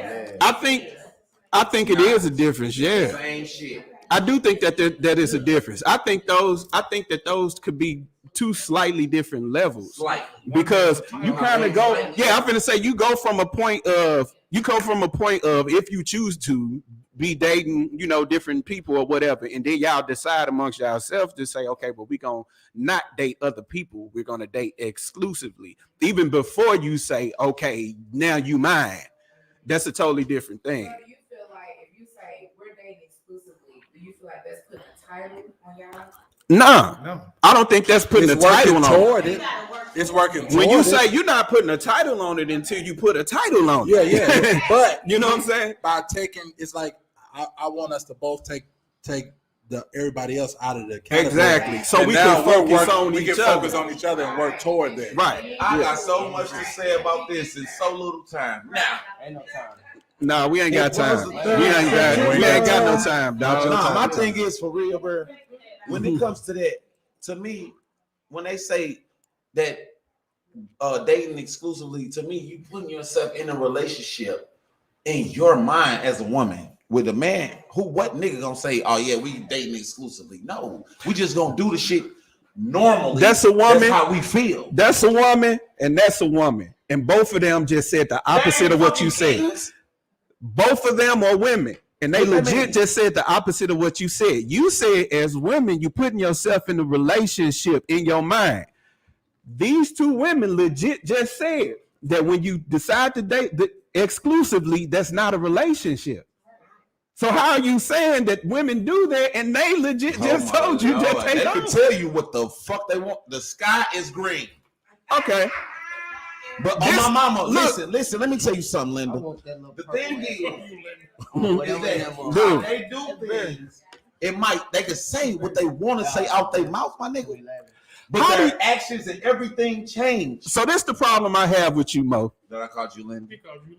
I think it is a difference. Yeah. Same shit. I do think that that is a difference. I think that those could be two slightly different levels. Because you kind of go, yeah, I'm gonna say you go from a point of if you choose to be dating, different people or whatever, and then y'all decide amongst yourselves to say, okay, well, we're gonna not date other people, we're gonna date exclusively. Even before you say, okay, now you mine. That's a totally different thing. So do you feel like if you say we're dating exclusively, do you feel like that's put a title on y'all? Nah, No. I don't think that's putting It's a title working on it. toward it. It's working toward When you it. say you're not putting a title on it until you put a title on it. Yeah. But you know what I'm saying? by taking, it's like I want us to both take the everybody else out of the category. Exactly. So And we now can focus on we each can other. focus on each other and work toward that. Right. I got so much to say about this in so little time. Now, Ain't no time. No, we ain't got time. We was the ain't got no time, dog. nah, my thing is for real, bro. When it comes to that, to me, when they say that dating exclusively, to me, you putting yourself in a relationship in your mind as a woman with a man who, what nigga gonna say, oh yeah, we dating exclusively? No, we just gonna do the shit normally. That's a woman. That's how we feel. That's a woman, and that's a woman. And both of them just said the opposite of what you said. Both of them are women. And they legit just said the opposite of what you said. You said as women, you putting yourself in a relationship in your mind. These two women legit just said that when you decide to date exclusively, that's not a relationship. So how are you saying that women do that and they legit just told you that they can tell you what the fuck they want. The sky is green. Okay. But This- on my mama, look- listen, let me tell you something, I Linda. want that little The purple thing one. is Whatever that that was. how they do things, they can say what they want to say out their mouth, my nigga. But How their actions and everything change. So this the problem I have with you, Mo. That I called you Linda.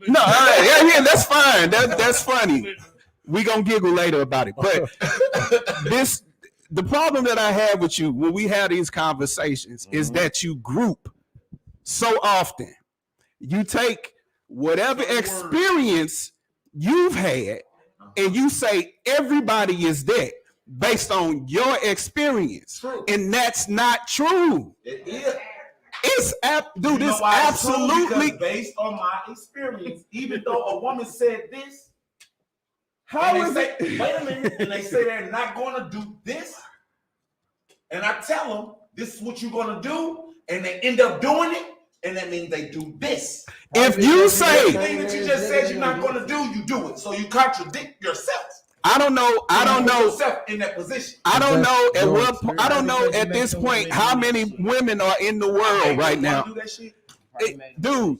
No, yeah, that's fine. That's funny. We gonna giggle later about it. But the problem that I have with you when we have these conversations is that you group so often. You take whatever experience you've had and you say everybody is that based on your experience. True. And that's not true. It is. It's You know it's why it's true? absolutely. Because based on my experience, even though a woman said this, How and is they it? say, wait a minute, and they say they're not going to do this, and I tell them this is what you're going to do, and they end up doing it, and that means they do this. If you say, Everything that you just said you're not going to do, you do it. So you contradict yourself. I don't know You put yourself in that position. I don't know at your what I don't know at this point how many women are in the world right now. Do that shit. Dude,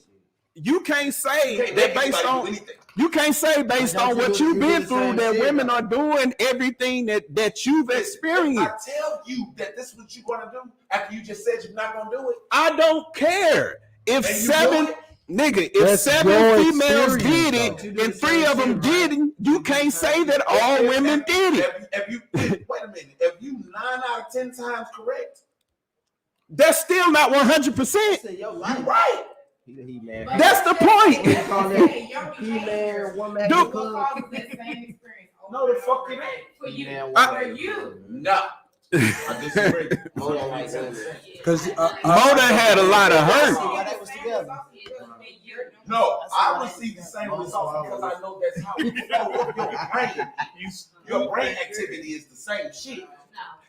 you can't say Okay, that they based can on do anything. you can't say based on what you've been through that women are doing everything that you've experienced. I tell you that this is what you're going to do after you just said you're not going to do it. I don't care if And you seven do it? nigga, if That's seven your females did experience, it though. and 3 of them didn't, you can't say that all women did it. If you wait a minute, if you 9 out of 10 times correct, That's still not 100%. you're right. He man. That's the point. He-man, woman, Dude. No, the fuck it ain't. For you. For you. No, I disagree. Hold on, like that. Because Mo done had a lot of hurt. Why they was together? No, I receive the same results because I know that's how your brain activity is the same shit.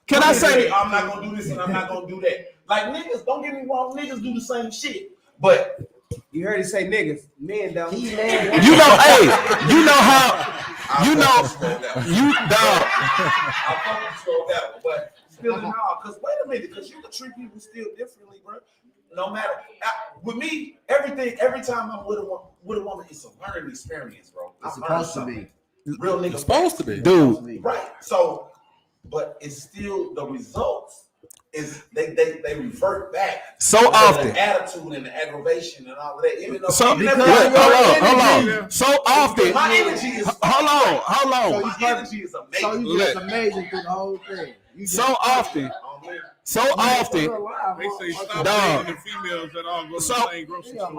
Can I say I'm not gonna do this and I'm not gonna do that? Like niggas, don't get me wrong, niggas do the same shit. But You heard he say niggas. Men don't. you know, hey, you know how you know you dog. I fucking scroll that one, but still in all, because wait a minute, because you can treat people still differently, bro. No matter with me, every time I'm with a woman, it's a learning experience, bro. It's supposed to be. Real niggas supposed to be. Dude, right. So, but it's still the results is they revert back. so to often. the attitude and the aggravation and all of that. Even though So even look, if hold on. So often. my energy is Hold on. my energy is amazing. So you just amazing through the whole thing. You just So often. So often. They say stop Dog. dating the females that all go to So- the same grocery store.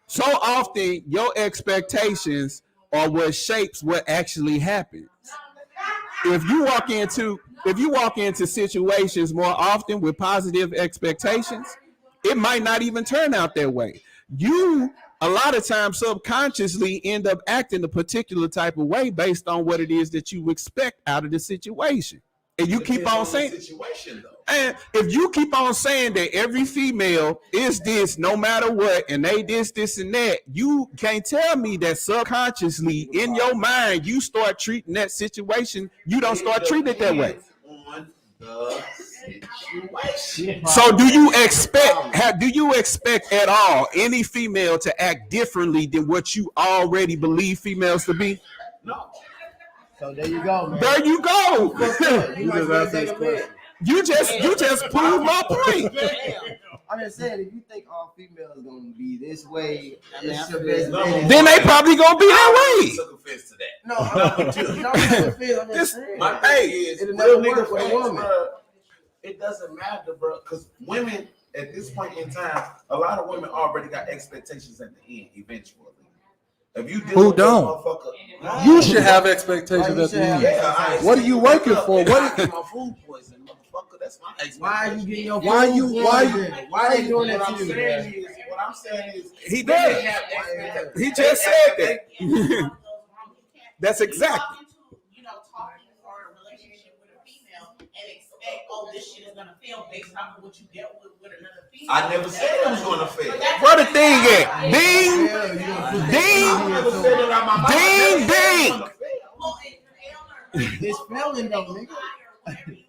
So often your expectations are what shapes what actually happens. If you walk into situations more often with positive expectations, it might not even turn out that way. You a lot of times subconsciously end up acting a particular type of way based on what it is that you expect out of the situation. And you keep on saying situation though. And if you keep on saying that every female is this no matter what, and they this, and that, you can't tell me that subconsciously in your mind you start treating that situation, you don't start treating it that way. On the situation. So do you expect at all any female to act differently than what you already believe females to be? No. So there you go, man. There you go. You just answered this question. You just proved my point. I'm just saying, if you think all females gonna be this way, Then they probably gonna be that way. Took offense to that. No, I'm just saying. My thing is, it'll real never work nigga with a fans, woman. bro, it doesn't matter, bro, because women at this point in time, a lot of women already got expectations at the end. Eventually, if you Who don't? You should have expectations at the end. Yeah, What are you working for? What? My food poison, motherfucker. That's my expectation. Why are you getting your Why you? Why they doing that What to I'm you? saying is, what I'm saying is, He women did. have expectations. He just said that. That's exactly. Talking or a relationship with a female and expect, oh, this shit is gonna fail based off of what you dealt with another female. I never said it was gonna fail. Where the thing at? Ding, ding, I never said it out my mouth. ding, ding. It's failing though, nigga.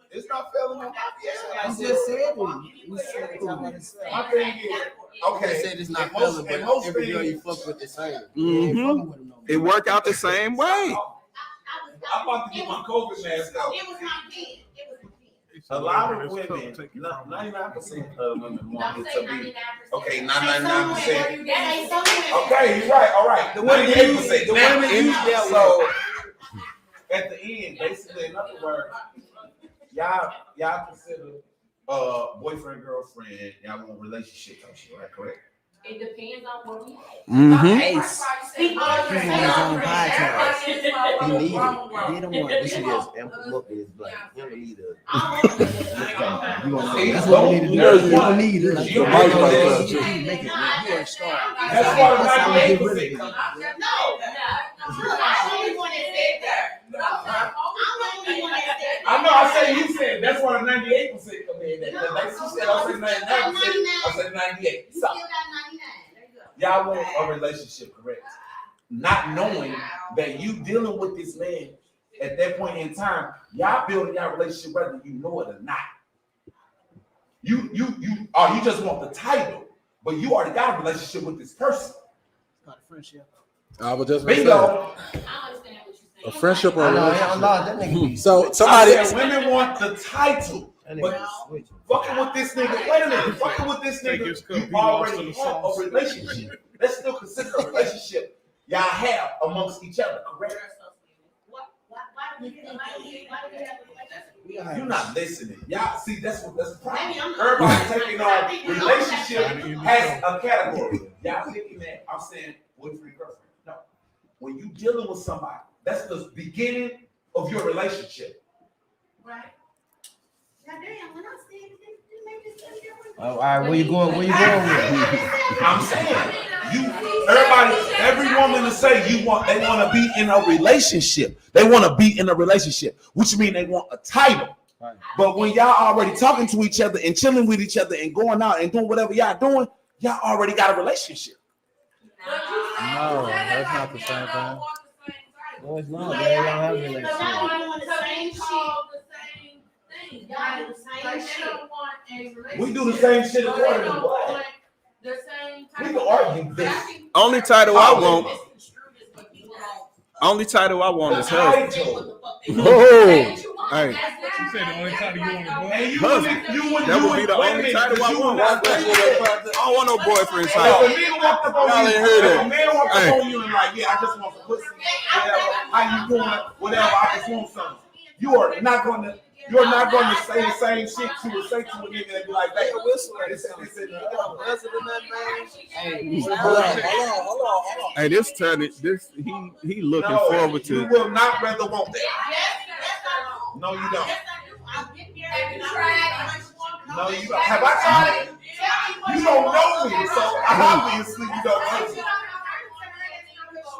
It's not failing on my You just said it. You said it. My thing is, okay. They said it's not and most- failing, and but most every girl things- you fuck with the same. It work out the same way. I'm about to get my COVID mask out. It was my pen. It was my pen. A lot of women, 99% of women want Don't it say to be. 99%. Okay, Say 99%. that ain't some women. Okay, you're right. All right. The women, 98%. the women you dealt with. So at the end, basically, in other words, y'all consider boyfriend, girlfriend, y'all want relationship type shit, right? Correct. It depends on what we Ace. He on his own podcast. He need it. He don't want this shit is ample up his black. He don't need it. That's what we need to do. You don't need it. You make it. You are a star. That's why the 98% No. comes. I'm the only one that said that. I'm the only one that said that. I know. I say you said that's why the 98% come in. That she said I said 99%. I said 98. You still got 99. There you go. Y'all want a relationship, correct? Not knowing that you dealing with this man at that point in time, y'all building y'all relationship whether you know it or not. You just want the title, but you already got a relationship with this person. Got a friendship. I was just Bingo. I understand what you're a saying. friendship or a relationship. That nigga. So somebody. I said women want the title, but fucking with this nigga. Wait a minute, fucking with this nigga. You already have a relationship. That's still considered a relationship y'all have amongst each other, correct? Why do we have a relationship? You're not listening. Y'all see that's the problem. Maybe I'm not. Everybody taking on relationship has a category. Y'all thinking that I'm saying boyfriend, girlfriend. No. When you dealing with somebody, that's the beginning of your relationship. Right. Goddamn, when I said it, you make this stuff different. All right, where you going? Where you going with it? I'm saying every woman to say they want to be in a relationship. They want to be in a relationship, which means they want a title. Right. But when y'all already talking to each other and chilling with each other and going out and doing whatever y'all doing, y'all already got a relationship. No, that's not the same thing. No, it's not. They don't have a relationship. Y'all want the same shit. Y'all do the same shit. We do the same shit according to what? The same We can argue this. Only title I want is husband. Title. Oh, hey, You said the only title you want to And you husband. wouldn't That would be the wait a only minute, title I you want. would not I don't want no boyfriend If title. a man walked up on Y'all you, ain't heard if it. a man walked Hey. up on you and like, yeah, I just want some pussy, whatever, how you doing, whatever, I just want something. You're not gonna say the same shit you would say to a nigga and be like, hey, Hold on. Hey, this he looking no, forward you to. will not rather want that. No, you don't. No, you don't. Have I tried it? You don't know me, so obviously you don't know me.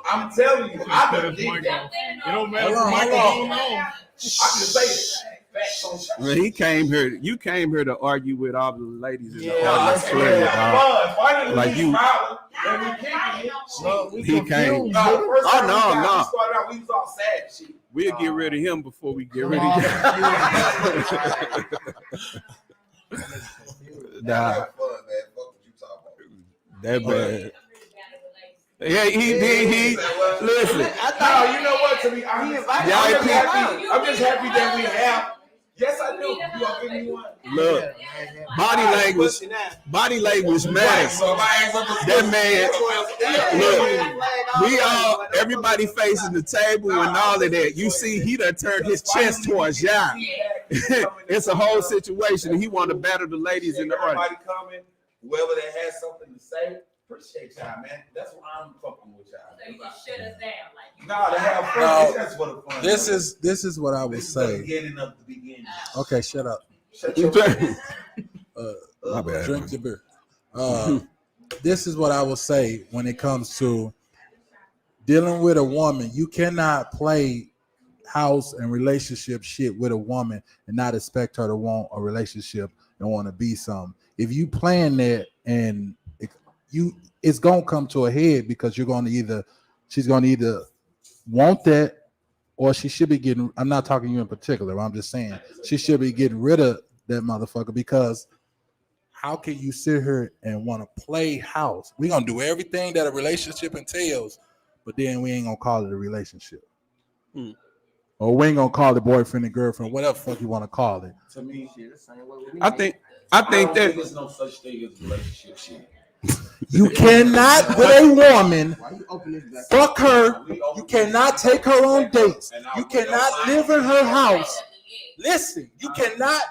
I'm telling you, I believe that. It don't matter. Hold on. Michael don't know. I can say it. facts on shit. Well, he came here. You came here to argue with all the ladies in the Yeah, audience. that's Clearly, fun. dog. Finally, Like we you- smiling and we kicking it. Well, we He confused, came. No, the first Oh, time no, we got, no. we started out, we was all sad and shit. We'll get rid of him before we get rid Oh, of you. Nah. Nah, Fun, man. Fuck what you talking about. that bad. Yeah, he did. He listen. No, you know what? To me, I'm just happy that we have. Yes, I do. You gonna give me one? Look, body language matters. So if I ask That man, look, we all, everybody facing the table and all of that. You see, he done turned his chest towards y'all. It's a whole situation, and he want to battle the ladies in the audience. Everybody coming, whoever that has something to say, appreciate y'all, man. That's why I'm fucking with y'all. So you can shut us down, like. Nah, to have fun. No, That's what the fun This is what I would This is the say. beginning of the beginning. Okay, shut up. Shut your My bad. Drink your beer. This is what I will say when it comes to dealing with a woman. You cannot play house and relationship shit with a woman and not expect her to want a relationship and want to be something. If you plan that and it's gonna come to a head because she's gonna either want that or she should be getting. I'm not talking to you in particular. I'm just saying she should be getting rid of that motherfucker because. How can you sit here and want to play house? We're going to do everything that a relationship entails, but then we ain't going to call it a relationship. Or we ain't going to call it boyfriend and girlfriend, whatever the fuck you want to call it. To me, I think don't that think there's no such thing as relationship shit. You cannot, with a woman, fuck her. You cannot take her on dates. You cannot live in her house. Listen, you cannot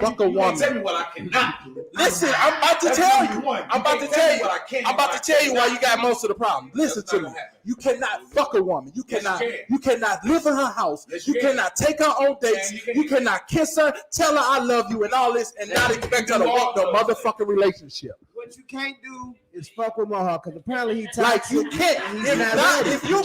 fuck a You can't tell woman. me what I cannot do. Listen, I'm about to tell you. I'm about to tell you. what I can. I'm about to tell you why you got most of the problem. Listen to me. You cannot fuck a woman. You cannot. You cannot live in her house. You cannot take her on dates. You cannot kiss her, tell her I love you, and all this, and not expect her to want no motherfucking relationship. What you can't do is fuck with Mohawk because apparently he Like toxic. you can't. If you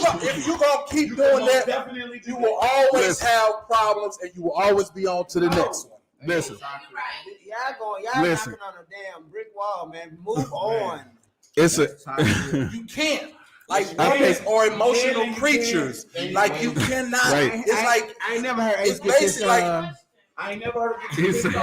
gonna keep doing that, you will always have problems, and you will always be on to the next one. listen. Y'all Listen. knocking on a damn brick wall, man. Move on. It's a You can't. Like women are emotional creatures. Like you cannot. Right. It's like I ain't never heard it's Ace get this. basically like I ain't never heard of It's- this. no,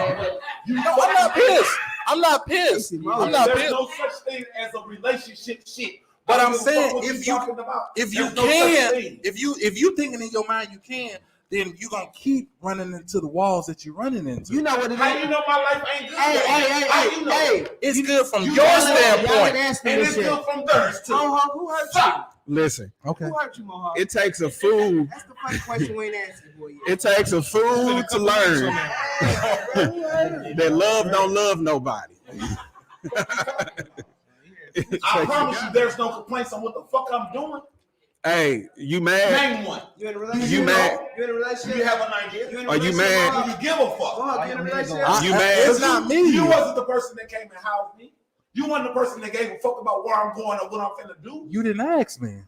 I'm not pissed. I'm not pissed. I'm not There's pissed. no such thing as a relationship shit. But I I'm don't give a saying fuck what if you you talking about. if you There's no such can, thing. if you thinking in your mind you can, then you're gonna keep running into the walls that you're running into. You know what it is. How you know my life ain't good? Hey, you know? Hey, it's good from You your know that. Y'all standpoint. been asking And this it's shit. good from theirs too. Mohawk, who hurt you? listen. Okay. Who hurt you, Mohawk? It takes a fool. That's the funny question we ain't asking for you. It takes a fool to learn that love don't love nobody. I promise you, there's no complaints on what the fuck I'm doing. Hey, you mad? Name one. You in a relationship? You mad? You in a Do relationship? you have an idea? You in a Are you relationship, mad? Do Mohawk? you give a fuck? Mohawk, you in a relationship? You mad? It's not me. You wasn't the person that came and housed me. You wasn't the person that gave a fuck about where I'm going or what I'm finna do. You didn't ask me.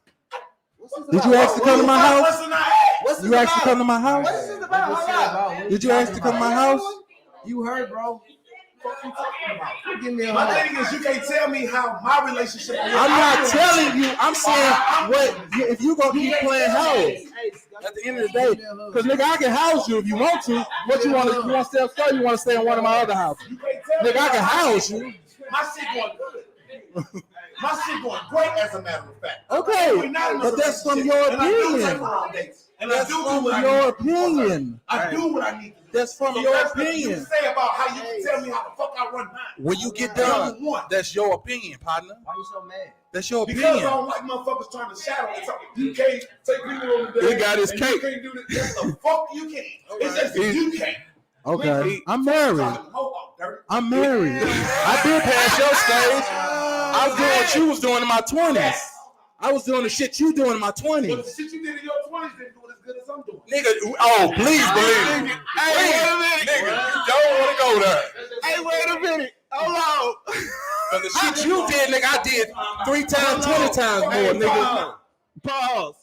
What's this Did about? you ask to come to my house? Person I asked. What's this You asked to about? come to my What's house? this about? Hold up. Did you ask to come to my house? You heard, bro. What you talking about? Give me a My hug. thing is, you can't tell me how my relationship. I'm not telling you. I'm saying what if you gonna keep playing house at the end of the day. Because nigga, I can house you if you want to. What you want to? You want to stay upstairs? You want to stay in one of my other houses? You can't tell me Nigga, I can how house you. My shit going good. My shit going great, as a matter of fact. Okay, We're not in a but that's from relationship, your and I do take opinion. her on dates, and I That's do do from what I your need to do. opinion. I do what I need to do. That's from So your that's what you opinion. say about how you can tell me how the fuck I run mine. When you get Number done, one, that's your opinion, partner. Why you so mad? That's your because I opinion. don't like motherfuckers trying to shadow it. So you can't take people on the date. He got his and cake. You can't do this. Yes, the fuck you can. It's just He- you can't. Okay, I'm married. Mohawk, dirty. I'm married. I've been past your stage. I was doing what you was doing in my 20s. I was doing the shit you doing in my But the 20s. shit you did in your 20s didn't do it as good as I'm doing. Nigga, oh, please believe me. Hey, wait a minute. Nigga, you don't want to go there. Hey, wait a minute. Hold on. Cause the shit you did, nigga, I did 3 times, 20 times more, nigga. Pause.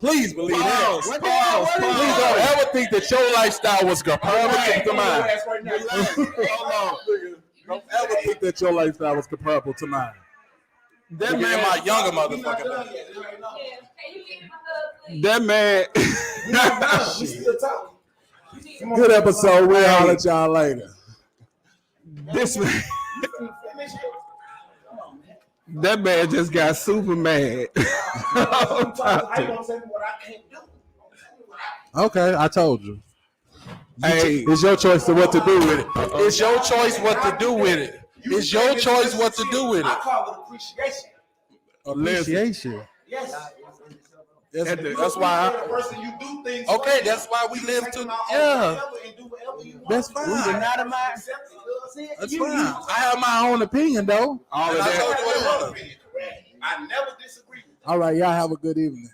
Please believe that. Pause. Please don't ever think that your lifestyle was comparable to mine. Hold on. Don't ever think that your lifestyle was comparable to mine. That Man, man, my younger motherfucker. that man, Good episode. We'll holler at y'all later. this man, that man just got super mad. Okay, I told you. Hey, It's your choice to what to do with it. It's your choice what to do with it. It's your choice what to do with I it. call it appreciation. Appreciation. Yes. That's why. The person you do things Okay, for, that's why we live to. and Yeah, do whatever you want. that's fine. Not in my. That's fine. I have my own opinion though. all of And I that. told you what it was. I never disagree with that. All right, y'all have a good evening.